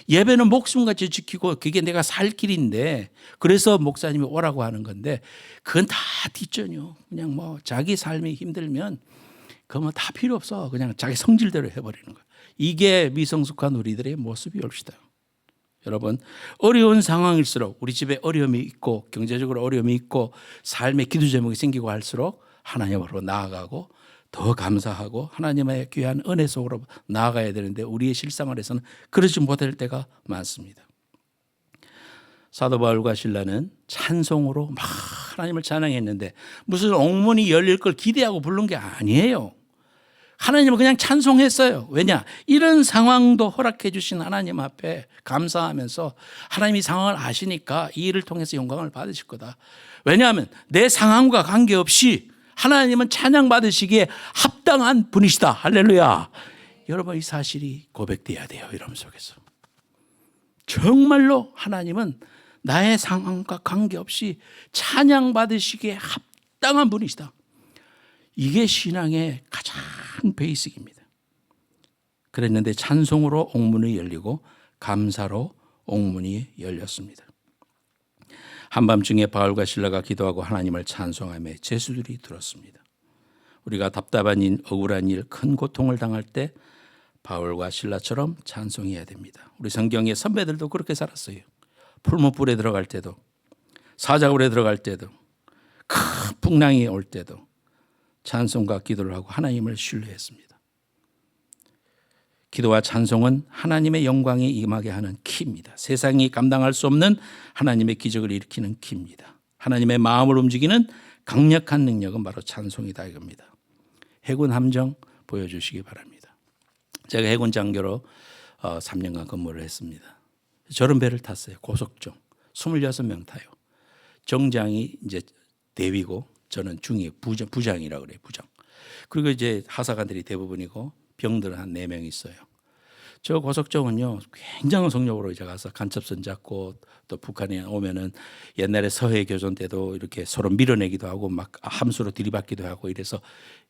예배는 목숨같이 지키고 그게 내가 살 길인데 그래서 목사님이 오라고 하는 건데 그건 다 뒷전이요. 그냥 뭐 자기 삶이 힘들면 그건 다 필요 없어. 그냥 자기 성질대로 해버리는 거예요. 이게 미성숙한 우리들의 모습이옵시다. 여러분 어려운 상황일수록 우리 집에 어려움이 있고 경제적으로 어려움이 있고 삶의 기도 제목이 생기고 할수록 하나님으로 나아가고 더 감사하고 하나님의 귀한 은혜 속으로 나아가야 되는데 우리의 실생활에서는 그러지 못할 때가 많습니다. 사도 바울과 실라는 찬송으로 막 하나님을 찬양했는데 무슨 옥문이 열릴 걸 기대하고 부른 게 아니에요. 하나님을 그냥 찬송했어요. 왜냐? 이런 상황도 허락해 주신 하나님 앞에 감사하면서 하나님이 상황을 아시니까 이 일을 통해서 영광을 받으실 거다. 왜냐하면 내 상황과 관계없이 하나님은 찬양받으시기에 합당한 분이시다. 할렐루야. 여러분 이 사실이 고백돼야 돼요. 이런 속에서. 정말로 하나님은 나의 상황과 관계없이 찬양받으시기에 합당한 분이시다. 이게 신앙의 가장 베이직입니다. 그랬는데 찬송으로 옥문이 열리고 감사로 옥문이 열렸습니다. 한밤중에 바울과 실라가 기도하고 하나님을 찬송하며 제수들이 들었습니다. 우리가 답답한 일, 억울한 일, 큰 고통을 당할 때 바울과 실라처럼 찬송해야 됩니다. 우리 성경의 선배들도 그렇게 살았어요. 풀무불에 들어갈 때도 사자굴에 들어갈 때도 큰 풍랑이 올 때도 찬송과 기도를 하고 하나님을 신뢰했습니다. 기도와 찬송은 하나님의 영광이 임하게 하는 키입니다. 세상이 감당할 수 없는 하나님의 기적을 일으키는 키입니다. 하나님의 마음을 움직이는 강력한 능력은 바로 찬송이다 이겁니다. 해군 함정 보여주시기 바랍니다. 제가 해군 장교로 3년간 근무를 했습니다. 저런 배를 탔어요. 고속정 26명 타요. 정장이 이제 대위고 저는 중위 부장이라고 그래요. 부장. 그리고 이제 하사관들이 대부분이고 병들은 한 4명 있어요. 저 고속정은요 굉장한 속력으로 이제 가서 간첩선 잡고 또 북한에 오면은 옛날에 서해 교전 때도 이렇게 서로 밀어내기도 하고 막 함수로 들이받기도 하고 이래서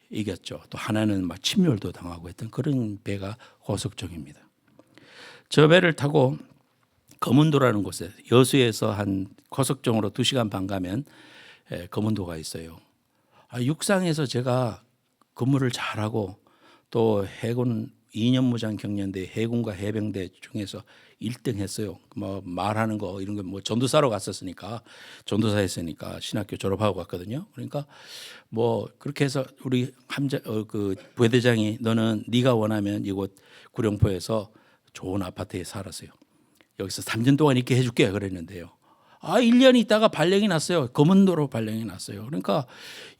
이겼죠. 또 하나는 막 침몰도 당하고 했던 그런 배가 고속정입니다. 저 배를 타고 거문도라는 곳에 여수에서 한 고속정으로 2시간 반 가면 거문도가 있어요. 육상에서 제가 근무를 잘하고 또 해군 2년 무장 경련대 해군과 해병대 중에서 1등 했어요. 뭐 말하는 거 이런 거 뭐 전도사로 갔었으니까 전도사 했으니까 신학교 졸업하고 갔거든요. 그러니까 뭐 그렇게 해서 우리 그 부대장이 너는 네가 원하면 이곳 구룡포에서 좋은 아파트에 살았어요. 여기서 3년 동안 있게 해줄게 그랬는데요. 1년 있다가 발령이 났어요. 거문도로 발령이 났어요. 그러니까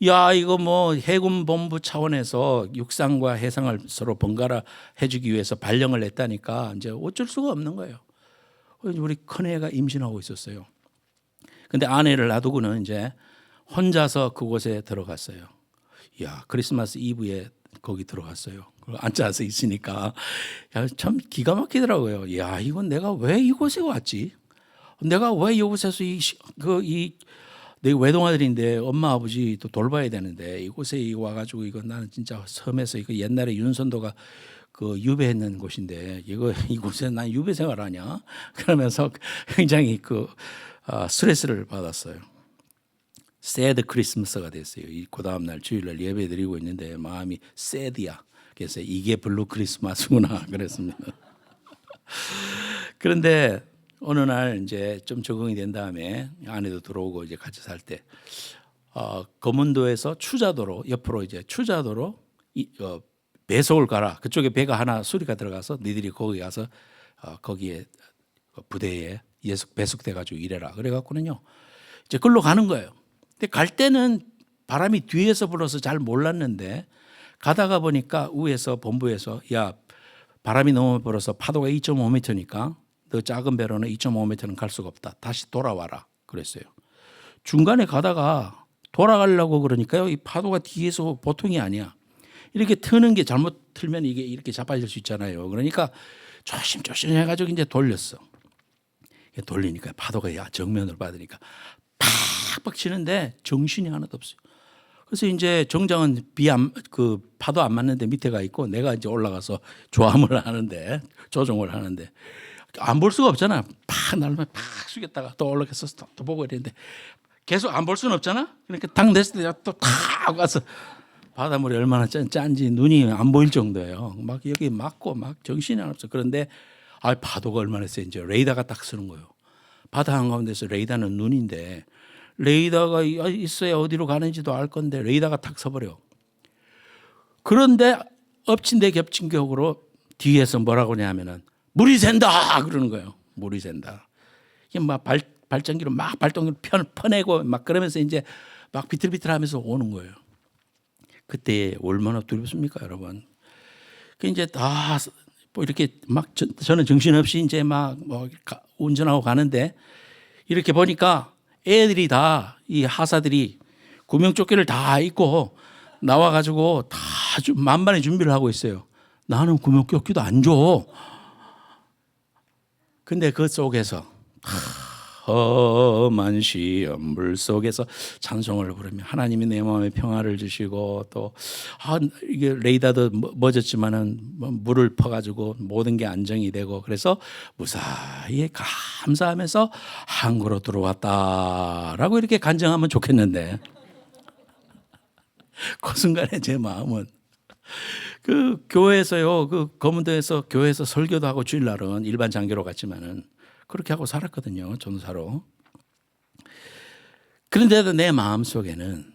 야 이거 뭐 해군 본부 차원에서 육상과 해상을 서로 번갈아 해주기 위해서 발령을 냈다니까 이제 어쩔 수가 없는 거예요. 우리 큰애가 임신하고 있었어요. 근데 아내를 놔두고는 이제 혼자서 그곳에 들어갔어요. 야 크리스마스 이브에 거기 들어갔어요. 앉아서 있으니까 야, 참 기가 막히더라고요. 야 이건 내가 왜 이곳에 왔지? 내가 왜 이곳에서 내 외동아들인데 엄마 아버지 또 돌봐야 되는데 이곳에 와가지고 이거 나는 진짜 섬에서 이거 옛날에 윤선도가 그 유배했는 곳인데 이곳에 난 유배 생활하냐? 그러면서 굉장히 스트레스를 받았어요. 새드 크리스마스가 됐어요. 그 다음 날 주일날 예배 드리고 있는데 마음이 새드야. 그래서 이게 블루 크리스마스구나 그랬습니다. 그런데 어느 날 이제 좀 적응이 된 다음에 아내도 들어오고 이제 같이 살 때 거문도에서 추자도로 옆으로 이제 추자도로 배속을 가라. 그쪽에 배가 하나 수리가 들어가서 니들이 거기 가서 거기에 부대에 배속돼 가지고 일해라. 그래갖고는요 이제 글로 가는 거예요. 근데 갈 때는 바람이 뒤에서 불어서 잘 몰랐는데 가다가 보니까 위에서 본부에서 야 바람이 너무 불어서 파도가 2.5m니까 너 작은 배로는 2.5m는 갈 수가 없다. 다시 돌아와라. 그랬어요. 중간에 가다가 돌아가려고 그러니까요. 이 파도가 뒤에서 보통이 아니야. 이렇게 트는 게 잘못 틀면 이게 이렇게 자빠질 수 있잖아요. 그러니까 조심조심 해가지고 이제 돌렸어. 돌리니까 파도가 정면으로 받으니까 팍팍 치는데 정신이 하나도 없어요. 그래서 이제 정장은 파도 안 맞는데 밑에 가 있고 내가 이제 올라가서 조함을 하는데 조종을 하는데 안 볼 수가 없잖아. 팍 날면 팍 숙였다가 또 올라가서 또 보고 이랬는데 계속 안 볼 수는 없잖아. 그러니까 딱 냈을 때 또 탁 와서 바닷물이 얼마나 짠지 눈이 안 보일 정도예요. 막 여기 맞고 막 정신이 안 없어. 그런데 파도가 얼마나 세인지 레이더가 딱 쓰는 거예요. 바다 한가운데서 레이더는 눈인데 레이더가 있어야 어디로 가는지도 알 건데 레이더가 탁 서버려. 그런데 엎친 데 겹친 격으로 뒤에서 뭐라고 하냐면은 물이 샌다 그러는 거예요. 물이 샌다. 이게 막 발전기로 막 발동기로 퍼내고 막 그러면서 이제 막 비틀비틀하면서 오는 거예요. 그때 얼마나 두렵습니까, 여러분? 그 이제 다 뭐 이렇게 막 저는 정신없이 이제 막 뭐 운전하고 가는데 이렇게 보니까 애들이 다 이 하사들이 구명조끼를 다 입고 나와가지고 다 만반의 준비를 하고 있어요. 나는 구명조끼도 안 줘. 근데 그 속에서 험한 시험 물 속에서 찬송을 부르며 하나님이 내 마음에 평화를 주시고 또 이게 레이더도 멎었지만은 물을 퍼가지고 모든 게 안정이 되고 그래서 무사히 감사하면서 항구로 들어왔다라고 이렇게 간증하면 좋겠는데 그 순간에 제 마음은 그 교회에서요, 그 거문도에서 교회에서 설교도 하고 주일날은 일반 장교로 갔지만은 그렇게 하고 살았거든요, 전사로. 그런데도 내 마음 속에는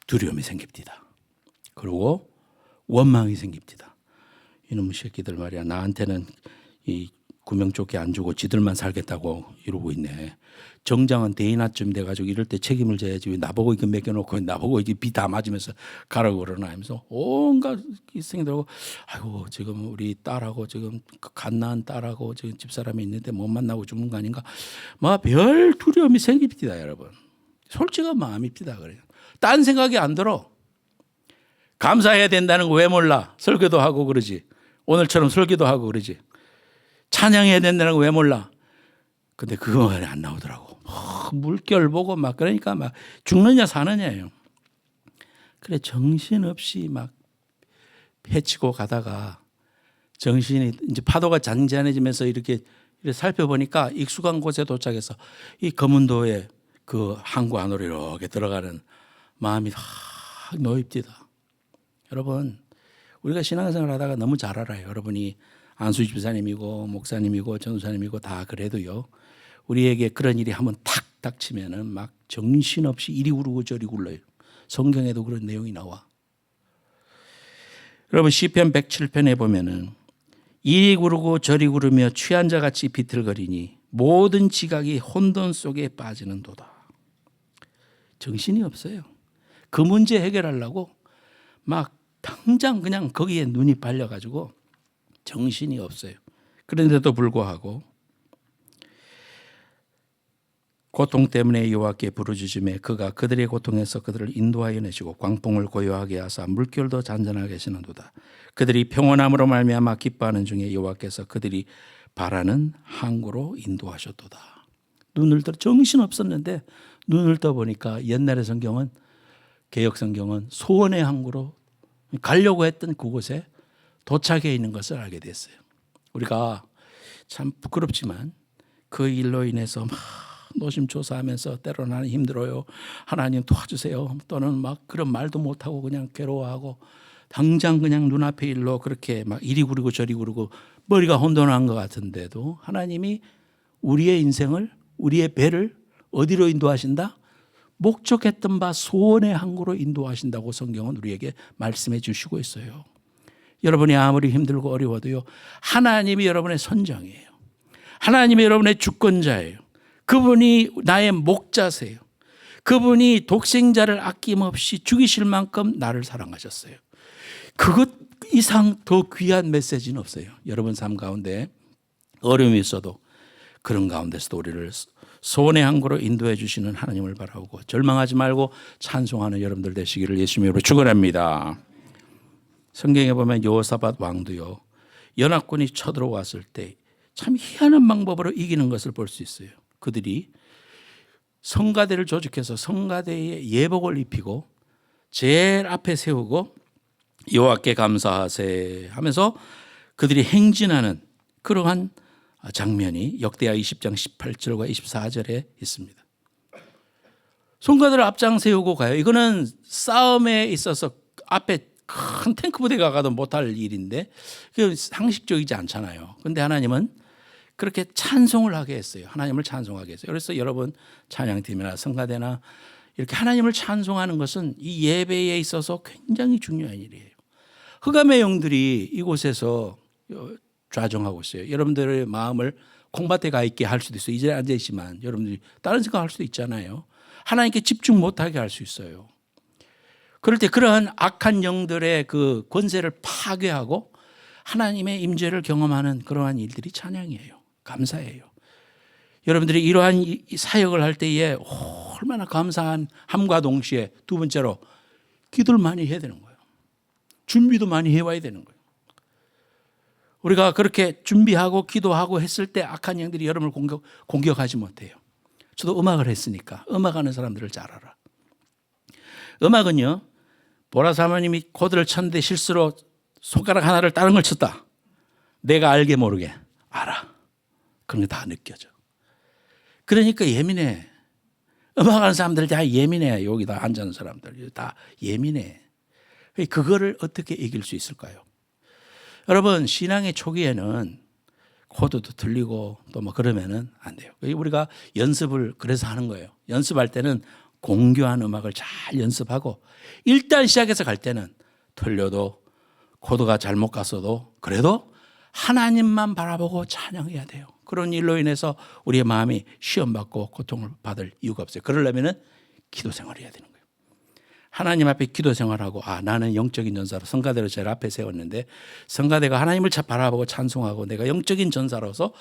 두려움이 생깁니다. 그리고 원망이 생깁니다. 이놈의 새끼들 말이야, 나한테는 이 구명조끼 안 주고 지들만 살겠다고 이러고 있네. 정장은 대인아쯤 돼가지고 이럴 때 책임을 져야지. 왜 나보고 이거 맡겨놓고 나보고 이제 비 다 맞으면서 가라고 그러나 하면서 온갖 희생들하고 아이고 지금 우리 딸하고 지금 갓 낳은 딸하고 지금 집사람이 있는데 못 만나고 죽는 거 아닌가. 막 별 두려움이 생깁니다, 여러분. 솔직한 마음입니다. 그래요. 딴 생각이 안 들어. 감사해야 된다는 거 왜 몰라? 설교도 하고 그러지. 오늘처럼 설교도 하고 그러지. 찬양해야 된다는 거 왜 몰라? 근데 그거 말이 안 나오더라고. 물결 보고 막 그러니까 막 죽느냐 사느냐예요. 그래 정신없이 막 헤치고 가다가 정신이 이제 파도가 잔잔해지면서 이렇게 살펴보니까 익숙한 곳에 도착해서 이 검은도에 그 항구 안으로 이렇게 들어가는 마음이 확 놓입니다. 여러분 우리가 신앙생활 하다가 너무 잘 알아요. 여러분이 안수 집사님이고 목사님이고 전도사님이고 다 그래도요. 우리에게 그런 일이 한번 탁 닥치면은 막 정신없이 이리 구르고 저리 굴러요. 성경에도 그런 내용이 나와. 여러분 시편 107편에 보면은 이리 구르고 저리 구르며 취한 자같이 비틀거리니 모든 지각이 혼돈 속에 빠지는도다. 정신이 없어요. 그 문제 해결하려고 막 당장 그냥 거기에 눈이 발려가지고 정신이 없어요. 그런데도 불구하고 고통 때문에 여호와께 부르짖음에 그가 그들의 고통에서 그들을 인도하여 내시고 광풍을 고요하게 하사 물결도 잔잔하게 하시는도다. 그들이 평온함으로 말미암아 기뻐하는 중에 여호와께서 그들이 바라는 항구로 인도하셨도다. 눈을 떠 정신 없었는데 눈을 떠 보니까 옛날의 성경은 개역 성경은 소원의 항구로 가려고 했던 그곳에 도착해 있는 것을 알게 됐어요. 우리가 참 부끄럽지만 그 일로 인해서 막 노심초사하면서 때로는 나는 힘들어요. 하나님 도와주세요. 또는 막 그런 말도 못하고 그냥 괴로워하고 당장 그냥 눈앞의 일로 그렇게 막 이리 구르고 저리 구르고 머리가 혼돈한 것 같은데도 하나님이 우리의 인생을 우리의 배를 어디로 인도하신다? 목적했던 바 소원의 항구로 인도하신다고 성경은 우리에게 말씀해 주시고 있어요. 여러분이 아무리 힘들고 어려워도요. 하나님이 여러분의 선장이에요. 하나님이 여러분의 주권자예요. 그분이 나의 목자세요. 그분이 독생자를 아낌없이 죽이실 만큼 나를 사랑하셨어요. 그것 이상 더 귀한 메시지는 없어요. 여러분 삶 가운데 어려움이 있어도 그런 가운데서도 우리를 소원의 항구로 인도해 주시는 하나님을 바라보고 절망하지 말고 찬송하는 여러분들 되시기를 예수님으로 축원합니다. 성경에 보면 여호사밧 왕도요. 연합군이 쳐들어왔을 때 참 희한한 방법으로 이기는 것을 볼 수 있어요. 그들이 성가대를 조직해서 성가대에 예복을 입히고 제일 앞에 세우고 여호와께 감사하세 하면서 그들이 행진하는 그러한 장면이 역대하 20장 18절과 24절에 있습니다. 성가대를 앞장 세우고 가요. 이거는 싸움에 있어서 앞에 큰 탱크 부대가 가도 못할 일인데 그 상식적이지 않잖아요. 그런데 하나님은 그렇게 찬송을 하게 했어요. 하나님을 찬송하게 했어요. 그래서 여러분 찬양팀이나 성가대나 이렇게 하나님을 찬송하는 것은 이 예배에 있어서 굉장히 중요한 일이에요. 흑암의 영들이 이곳에서 좌정하고 있어요. 여러분들의 마음을 콩밭에 가 있게 할 수도 있어요. 이제 앉아 있지만 여러분들이 다른 생각할 수도 있잖아요. 하나님께 집중 못하게 할 수 있어요. 그럴 때 그러한 악한 영들의 그 권세를 파괴하고 하나님의 임재를 경험하는 그러한 일들이 찬양이에요. 감사해요. 여러분들이 이러한 사역을 할 때에 얼마나 감사한 함과 동시에 두 번째로 기도를 많이 해야 되는 거예요. 준비도 많이 해와야 되는 거예요. 우리가 그렇게 준비하고 기도하고 했을 때 악한 영들이 여러분을 공격하지 못해요. 저도 음악을 했으니까 음악하는 사람들을 잘 알아. 음악은요. 보라 사모님이 코드를 쳤는데 실수로 손가락 하나를 다른 걸 쳤다. 내가 알게 모르게 알아. 그런 게 다 느껴져. 그러니까 예민해. 음악하는 사람들 다 예민해. 여기다 앉은 사람들 다 예민해. 그거를 어떻게 이길 수 있을까요? 여러분 신앙의 초기에는 코드도 틀리고 또 뭐 그러면은 안 돼요. 우리가 연습을 그래서 하는 거예요. 연습할 때는 공교한 음악을 잘 연습하고 일단 시작해서 갈 때는 틀려도 코드가 잘못 갔어도 그래도 하나님만 바라보고 찬양해야 돼요. 그런 일로 인해서 우리의 마음이 시험받고 고통을 받을 이유가 없어요. 그러려면 기도 생활을 해야 되는 거예요. 하나님 앞에 기도 생활하고 나는 영적인 전사로 성가대로 제일 앞에 세웠는데 성가대가 하나님을 바라보고 찬송하고 내가 영적인 전사로서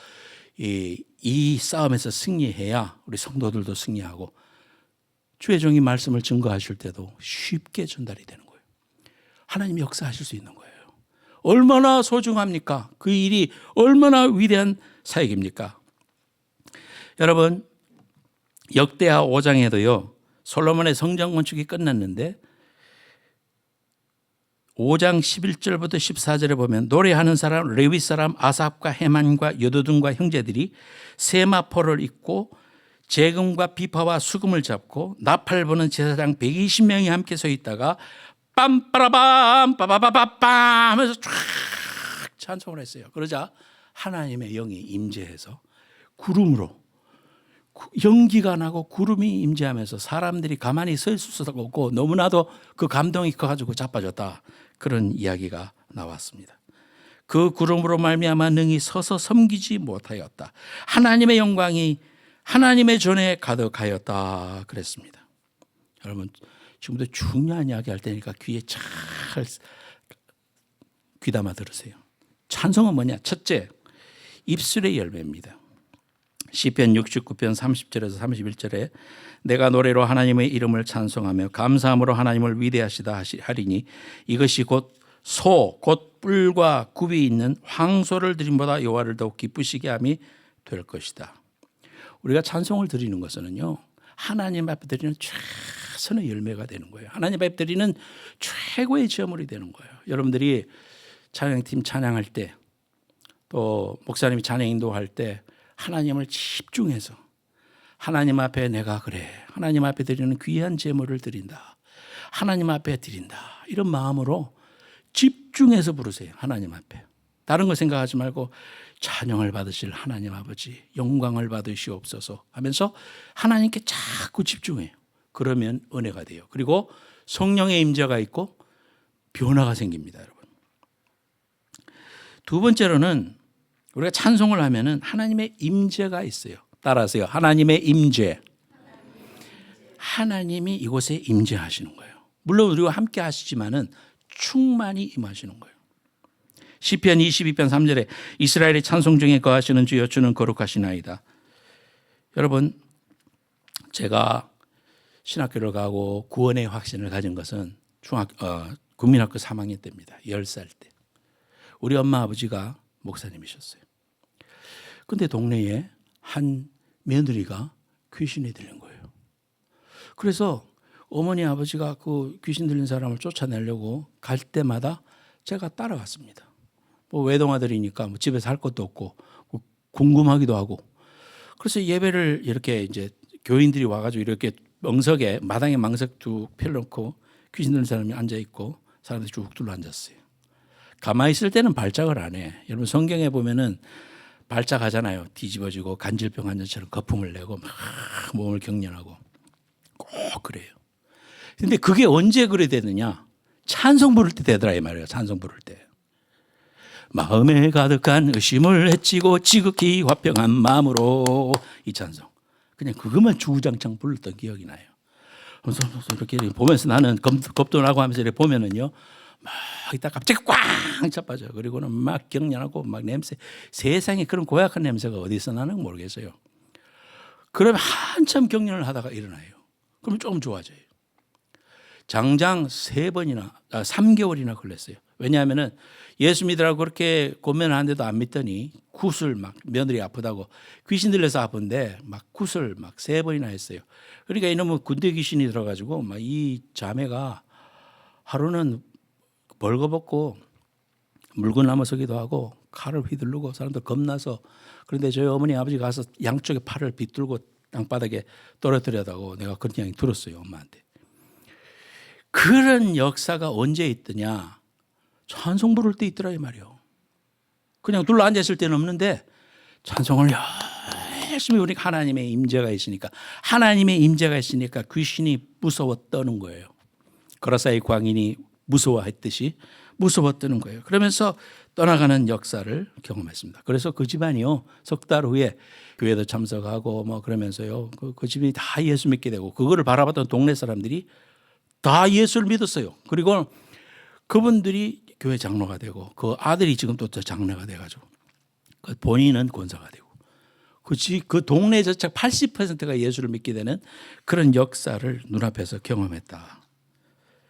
이 싸움에서 승리해야 우리 성도들도 승리하고 주의 종이 말씀을 증거하실 때도 쉽게 전달이 되는 거예요. 하나님이 역사하실 수 있는 거예요. 얼마나 소중합니까? 그 일이 얼마나 위대한 사역입니까? 여러분, 역대하 5장에도요. 솔로몬의 성전 건축이 끝났는데 5장 11절부터 14절에 보면 노래하는 사람 레위 사람 아삽과 헤만과 여두둔과 형제들이 세마포를 입고 재금과 비파와 수금을 잡고 나팔 부는 제사장 120명이 함께 서 있다가 빰빠라밤 빠바바밤 하면서 쫙 찬송을 했어요. 그러자 하나님의 영이 임재해서 구름으로 연기가 나고 구름이 임재하면서 사람들이 가만히 서 있을 수가 없고 너무나도 그 감동이 커가지고 자빠졌다. 그런 이야기가 나왔습니다. 그 구름으로 말미암아 능히 서서 섬기지 못하였다. 하나님의 영광이 하나님의 전에 가득하였다 그랬습니다. 여러분 지금부터 중요한 이야기 할 테니까 귀에 잘 귀담아 들으세요. 찬송은 뭐냐? 첫째, 입술의 열매입니다. 시편 69편 30절에서 31절에 내가 노래로 하나님의 이름을 찬송하며 감사함으로 하나님을 위대하시다 하리니 이것이 곧 뿔과 굽이 있는 황소를 드림보다 여호와를 더욱 기쁘시게 함이 될 것이다. 우리가 찬송을 드리는 것은요 하나님 앞에 드리는 최선의 열매가 되는 거예요. 하나님 앞에 드리는 최고의 제물이 되는 거예요. 여러분들이 찬양팀 찬양할 때 또 목사님이 찬양 인도할 때 하나님을 집중해서 하나님 앞에 내가 그래 하나님 앞에 드리는 귀한 제물을 드린다. 하나님 앞에 드린다. 이런 마음으로 집중해서 부르세요. 하나님 앞에. 다른 거 생각하지 말고 찬양을 받으실 하나님 아버지 영광을 받으시옵소서 하면서 하나님께 자꾸 집중해요. 그러면 은혜가 돼요. 그리고 성령의 임재가 있고 변화가 생깁니다. 여러분. 두 번째로는 우리가 찬송을 하면은 하나님의 임재가 있어요. 따라하세요. 하나님의 임재. 하나님이 이곳에 임재하시는 거예요. 물론 우리와 함께 하시지만은 충만히 임하시는 거예요. 시편 22편 3절에 이스라엘의 찬송 중에 거하시는 주여 주는 거룩하시나이다. 여러분 제가 신학교를 가고 구원의 확신을 가진 것은 국민학교 3학년 때입니다. 10살 때. 우리 엄마 아버지가 목사님이셨어요. 근데 동네에 한 며느리가 귀신이 들린 거예요. 그래서 어머니 아버지가 그 귀신 들린 사람을 쫓아내려고 갈 때마다 제가 따라갔습니다. 뭐 외동아들이니까 뭐 집에서 할 것도 없고 뭐 궁금하기도 하고. 그래서 예배를 이렇게 이제 교인들이 와가지고 이렇게 망석에 마당에 망석 쭉 펴놓고 귀신 들린 사람이 앉아 있고 사람들이 쭉 둘러앉았어요. 가만히 있을 때는 발작을 안 해. 여러분 성경에 보면은 발작하잖아요. 뒤집어지고 간질병 환자처럼 거품을 내고 막 몸을 경련하고 꼭 그래요. 근데 그게 언제 그래 되느냐? 찬송 부를 때 되더라 이 말이에요. 찬송 부를 때. 마음에 가득한 의심을 헤치고 지극히 화평한 마음으로 이 찬송. 그냥 그것만 주구장창 불렀던 기억이 나요. 그래서 이렇게 보면서 나는 겁도 나고 하면서 이렇게 보면은요. 막 이따 갑자기 꽝 자빠져요. 그리고는 막 경련하고 막 냄새. 세상에 그런 고약한 냄새가 어디서 나는 모르겠어요. 그러면 한참 경련을 하다가 일어나요. 그러면 조금 좋아져요. 장장 3개월이나 걸렸어요. 왜냐하면은 예수 믿으라고 그렇게 고면하는데도 안 믿더니 굿을 막 며느리 아프다고 귀신 들려서 아픈데 막 굿을 막 3번이나 했어요. 그러니까 이놈은 군대 귀신이 들어가지고 막 이 자매가 하루는 벌거벗고 물건나무 서기도 하고 칼을 휘두르고 사람들 겁나서 그런데 저희 어머니 아버지 가서 양쪽에 팔을 비틀고 땅바닥에 떨어뜨려다고 내가 그런 이야기 들었어요. 엄마한테. 그런 역사가 언제 있더냐. 찬송 부를 때 있더라 이 말이요. 그냥 둘러 앉았을 때는 없는데 찬송을 열심히 우리 하나님의 임재가 있으니까 하나님의 임재가 있으니까 귀신이 무서워 떠는 거예요. 거라사의 광인이 무서워했듯이 무서워 떠는 거예요. 그러면서 떠나가는 역사를 경험했습니다. 그래서 그 집안이요, 석 달 후에 교회도 참석하고 뭐 그러면서요, 그 집이 다 예수 믿게 되고, 그거를 바라봤던 동네 사람들이 다 예수를 믿었어요. 그리고 그분들이 교회 장로가 되고, 그 아들이 지금 또 장로가 돼가지고, 그 본인은 권사가 되고, 그 동네 전체 80%가 예수를 믿게 되는 그런 역사를 눈앞에서 경험했다.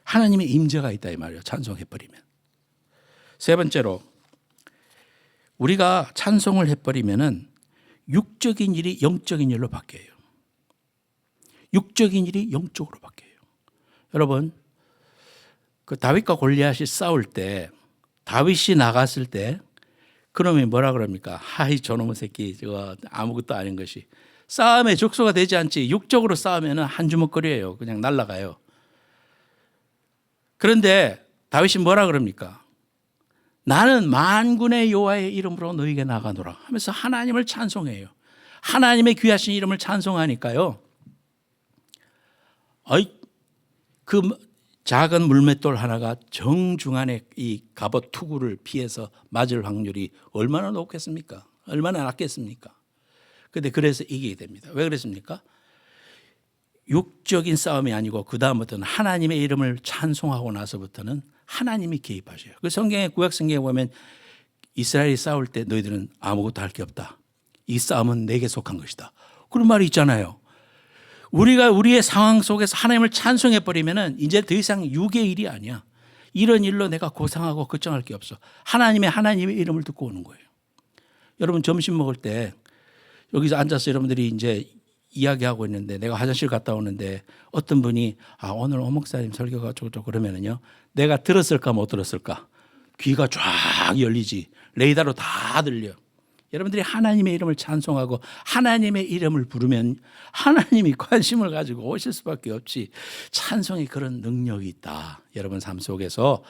하나님의 임재가 있다 이 말이에요. 찬송해버리면. 세 번째로, 우리가 찬송을 해버리면은 육적인 일이 영적인 일로 바뀌어요. 육적인 일이 영적으로 바뀌어요. 여러분, 그 다윗과 골리앗이 싸울 때, 다윗이 나갔을 때 그놈이 뭐라 그럽니까? 하이 저놈의 새끼, 저거 아무것도 아닌 것이. 싸움에 적소가 되지 않지. 육적으로 싸우면 한 주먹거리예요. 그냥 날아가요. 그런데 다윗이 뭐라 그럽니까? 나는 만군의 여호와의 이름으로 너에게 나가노라 하면서 하나님을 찬송해요. 하나님의 귀하신 이름을 찬송하니까요, 그 작은 물맷돌 하나가 정중앙에 이 갑옷 투구를 피해서 맞을 확률이 얼마나 높겠습니까? 얼마나 낮겠습니까? 그런데 그래서 이기게 됩니다. 왜 그랬습니까? 육적인 싸움이 아니고 그 다음부터는 하나님의 이름을 찬송하고 나서부터는 하나님이 개입하셔요. 그 성경의 구약 성경에 보면 이스라엘이 싸울 때 너희들은 아무것도 할 게 없다. 이 싸움은 내게 속한 것이다. 그런 말이 있잖아요. 우리가 우리의 상황 속에서 하나님을 찬송해 버리면은 이제 더 이상 육의 일이 아니야. 이런 일로 내가 고상하고 걱정할 게 없어. 하나님의 이름을 듣고 오는 거예요. 여러분 점심 먹을 때 여기서 앉아서 여러분들이 이제 이야기하고 있는데 내가 화장실 갔다 오는데 어떤 분이 오늘 오 목사님 설교가 어쩌고 그러면은요, 내가 들었을까 못 들었을까? 귀가 쫙 열리지. 레이더로 다 들려. 여러분들이 하나님의 이름을 찬송하고 하나님의 이름을 부르면 하나님이 관심을 가지고 오실 수밖에 없지. 찬송이 그런 능력이 있다. 여러분 삶 속에서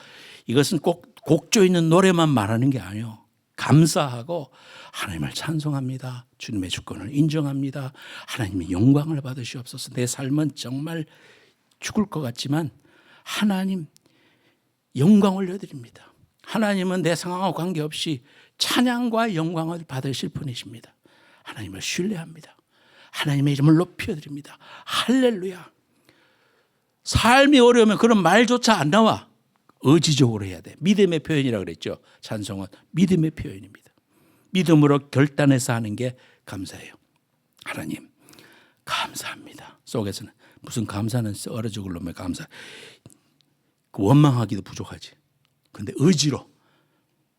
이것은 꼭 곡조 있는 노래만 말하는 게 아니에요. 감사하고 하나님을 찬송합니다. 주님의 주권을 인정합니다. 하나님의 영광을 받으시옵소서. 내 삶은 정말 죽을 것 같지만 하나님 영광 올려드립니다. 하나님은 내 상황과 관계없이 찬양과 영광을 받으실 분이십니다. 하나님을 신뢰합니다. 하나님의 이름을 높여드립니다. 할렐루야. 삶이 어려우면 그런 말조차 안 나와. 의지적으로 해야 돼. 믿음의 표현이라고 그랬죠. 찬송은 믿음의 표현입니다. 믿음으로 결단해서 하는 게 감사해요. 하나님 감사합니다. 속에서는 무슨 감사는 얼어 죽을 놈의 감사. 원망하기도 부족하지. 그런데 의지로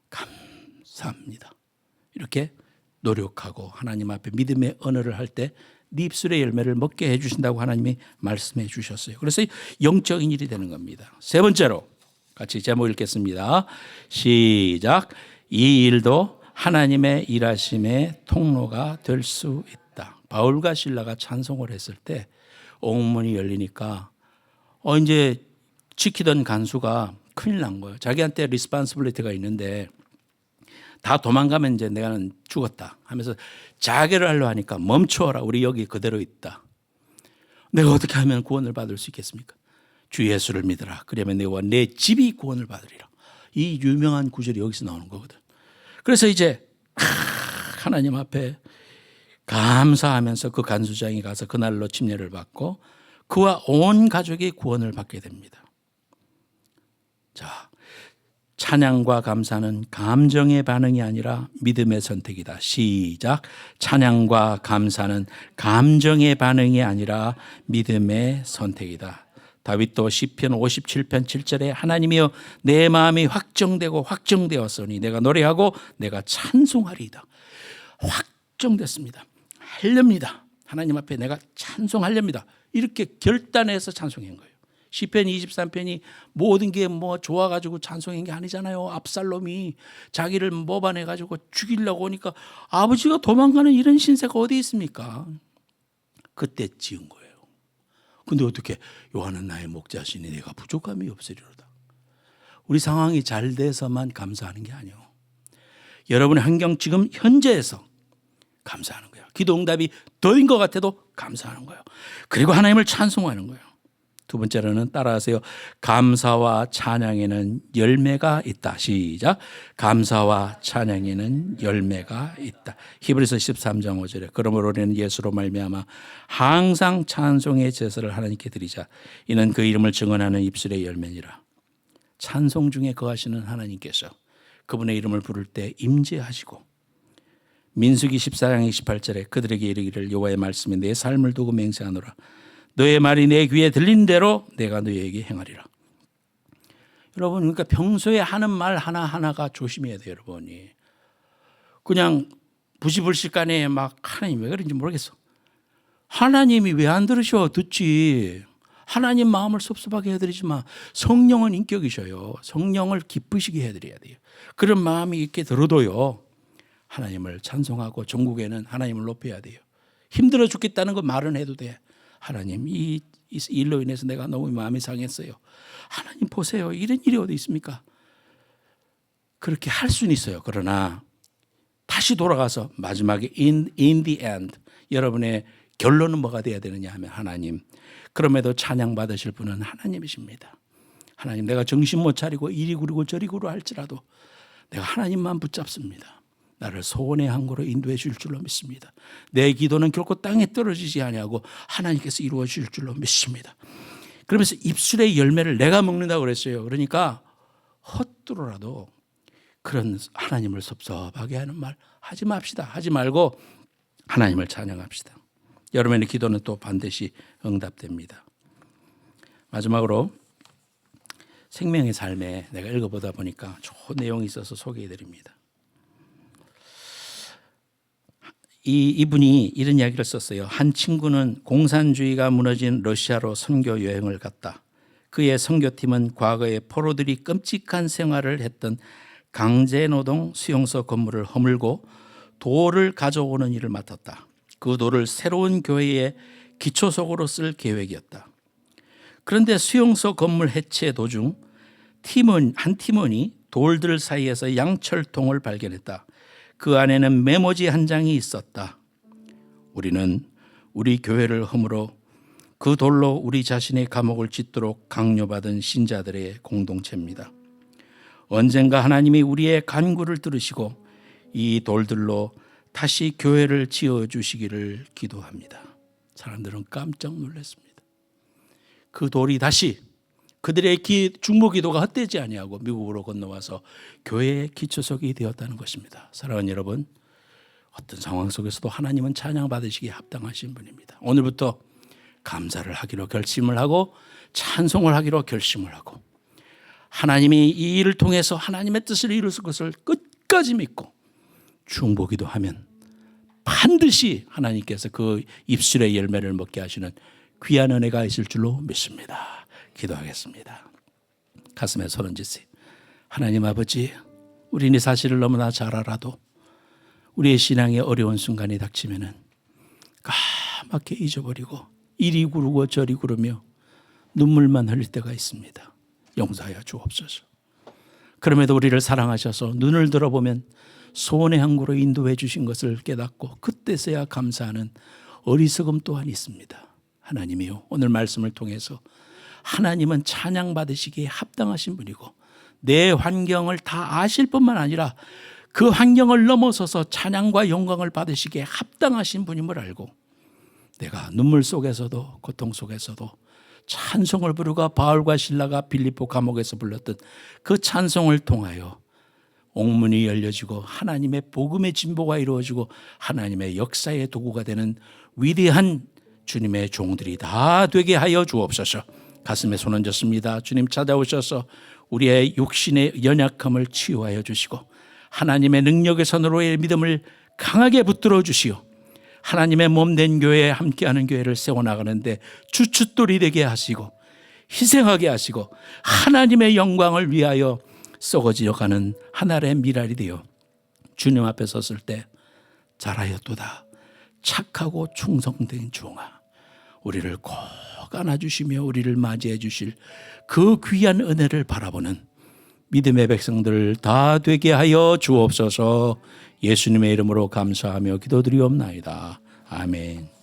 감사합니다. 이렇게 노력하고 하나님 앞에 믿음의 언어를 할 때 네 입술의 열매를 먹게 해주신다고 하나님이 말씀해 주셨어요. 그래서 영적인 일이 되는 겁니다. 세 번째로 같이 제목 읽겠습니다. 시작. 이 일도 하나님의 일하심의 통로가 될 수 있다. 바울과 실라가 찬송을 했을 때 옥문이 열리니까 이제 지키던 간수가 큰일 난 거예요. 자기한테 리스폰시빌리티가 있는데 다 도망가면 이제 내가는 죽었다 하면서 자결을 하려 하니까 멈춰라. 우리 여기 그대로 있다. 내가 어떻게 하면 구원을 받을 수 있겠습니까? 주 예수를 믿으라. 그러면 내와 내 집이 구원을 받으리라. 이 유명한 구절이 여기서 나오는 거거든. 그래서 이제 하나님 앞에 감사하면서 그 간수장이 가서 그날로 침례를 받고 그와 온 가족이 구원을 받게 됩니다. 자, 찬양과 감사는 감정의 반응이 아니라 믿음의 선택이다. 시작. 찬양과 감사는 감정의 반응이 아니라 믿음의 선택이다. 다윗도 시편 57편 7절에 하나님이여 내 마음이 확정되고 확정되었으니 내가 노래하고 내가 찬송하리이다. 확정됐습니다. 하렵니다. 하나님 앞에 내가 찬송하렵니다. 이렇게 결단해서 찬송한 거예요. 시편 23편이 모든 게 좋아가지고 찬송한 게 아니잖아요. 압살롬이 자기를 모반해가지고 죽이려고 오니까 아버지가 도망가는 이런 신세가 어디 있습니까? 그때 지은 거예요. 근데 어떻게 요한은 나의 목자시니 내가 부족함이 없으리로다. 우리 상황이 잘 돼서만 감사하는 게 아니에요. 여러분의 환경 지금 현재에서 감사하는 거예요. 기도 응답이 더인 것 같아도 감사하는 거예요. 그리고 하나님을 찬송하는 거예요. 두 번째로는 따라하세요. 감사와 찬양에는 열매가 있다. 시작. 감사와 찬양에는 열매가 있다. 히브리서 13장 5절에 그러므로 우리는 예수로 말미암아 항상 찬송의 제사를 하나님께 드리자. 이는 그 이름을 증언하는 입술의 열매니라. 찬송 중에 거하시는 하나님께서 그분의 이름을 부를 때 임재하시고, 민수기 14장 28절에 그들에게 이르기를 여호와의 말씀이 내 삶을 두고 맹세하노라. 너의 말이 내 귀에 들린 대로 내가 너희에게 행하리라. 여러분, 그러니까 평소에 하는 말 하나하나가 조심해야 돼요. 여러분이 그냥 부지불식간에 막 하나님 왜 그런지 모르겠어. 하나님이 왜 안 들으셔? 듣지. 하나님 마음을 섭섭하게 해드리지 마. 성령은 인격이셔요. 성령을 기쁘시게 해드려야 돼요. 그런 마음이 있게 들어도요, 하나님을 찬송하고 전국에는 하나님을 높여야 돼요. 힘들어 죽겠다는 거 말은 해도 돼. 하나님, 이 일로 인해서 내가 너무 마음이 상했어요. 하나님 보세요. 이런 일이 어디 있습니까? 그렇게 할 수는 있어요. 그러나 다시 돌아가서 마지막에 in the end 여러분의 결론은 뭐가 돼야 되느냐 하면 하나님, 그럼에도 찬양 받으실 분은 하나님이십니다. 하나님, 내가 정신 못 차리고 이리 구르고 저리 구르 할지라도 내가 하나님만 붙잡습니다. 나를 소원의 항구로 인도해 줄 줄로 믿습니다. 내 기도는 결코 땅에 떨어지지 아니하고 하나님께서 이루어 줄 줄로 믿습니다. 그러면서 입술의 열매를 내가 먹는다고 그랬어요. 그러니까 헛되로라도 그런 하나님을 섭섭하게 하는 말 하지 맙시다. 하지 말고 하나님을 찬양합시다. 여러분의 기도는 또 반드시 응답됩니다. 마지막으로 생명의 삶에 내가 읽어보다 보니까 좋은 내용이 있어서 소개해드립니다. 이분이 이런 이야기를 썼어요. 한 친구는 공산주의가 무너진 러시아로 선교 여행을 갔다. 그의 선교팀은 과거에 포로들이 끔찍한 생활을 했던 강제노동 수용소 건물을 허물고 돌을 가져오는 일을 맡았다. 그 돌을 새로운 교회의 기초석으로 쓸 계획이었다. 그런데 수용소 건물 해체 도중 한 팀원이 돌들 사이에서 양철통을 발견했다. 그 안에는 메모지 한 장이 있었다. 우리는 우리 교회를 허물어 그 돌로 우리 자신의 감옥을 짓도록 강요받은 신자들의 공동체입니다. 언젠가 하나님이 우리의 간구를 들으시고 이 돌들로 다시 교회를 지어주시기를 기도합니다. 사람들은 깜짝 놀랐습니다. 그 돌이 다시 그들의 중보기도가 헛되지 아니하고 미국으로 건너와서 교회의 기초석이 되었다는 것입니다. 사랑하는 여러분, 어떤 상황 속에서도 하나님은 찬양받으시기에 합당하신 분입니다. 오늘부터 감사를 하기로 결심을 하고 찬송을 하기로 결심을 하고 하나님이 이 일을 통해서 하나님의 뜻을 이루실 것을 끝까지 믿고 중보기도 하면 반드시 하나님께서 그 입술의 열매를 먹게 하시는 귀한 은혜가 있을 줄로 믿습니다. 기도하겠습니다. 가슴에 손을 얹으세요. 하나님 아버지, 우리는 사실을 너무나 잘 알아도 우리의 신앙에 어려운 순간이 닥치면은 까맣게 잊어버리고 이리 구르고 저리 구르며 눈물만 흘릴 때가 있습니다. 용서하여 주옵소서. 그럼에도 우리를 사랑하셔서 눈을 들어보면 소원의 항구로 인도해 주신 것을 깨닫고 그때서야 감사하는 어리석음 또한 있습니다. 하나님이요, 오늘 말씀을 통해서 하나님은 찬양받으시기에 합당하신 분이고 내 환경을 다 아실 뿐만 아니라 그 환경을 넘어서서 찬양과 영광을 받으시기에 합당하신 분임을 알고 내가 눈물 속에서도 고통 속에서도 찬송을 부르고 바울과 실라가 빌립보 감옥에서 불렀던 그 찬송을 통하여 옥문이 열려지고 하나님의 복음의 진보가 이루어지고 하나님의 역사의 도구가 되는 위대한 주님의 종들이 다 되게 하여 주옵소서. 가슴에 손 얹었습니다. 주님 찾아오셔서 우리의 육신의 연약함을 치유하여 주시고 하나님의 능력의 손으로의 믿음을 강하게 붙들어 주시오. 하나님의 몸된 교회에 함께하는 교회를 세워나가는데 주춧돌이 되게 하시고 희생하게 하시고 하나님의 영광을 위하여 썩어지어가는 하늘의 미랄이 되어 주님 앞에 섰을 때 잘하였도다 착하고 충성된 종아, 우리를 꼭 안아주시며 우리를 맞이해 주실 그 귀한 은혜를 바라보는 믿음의 백성들 다 되게 하여 주옵소서. 예수님의 이름으로 감사하며 기도드리옵나이다. 아멘.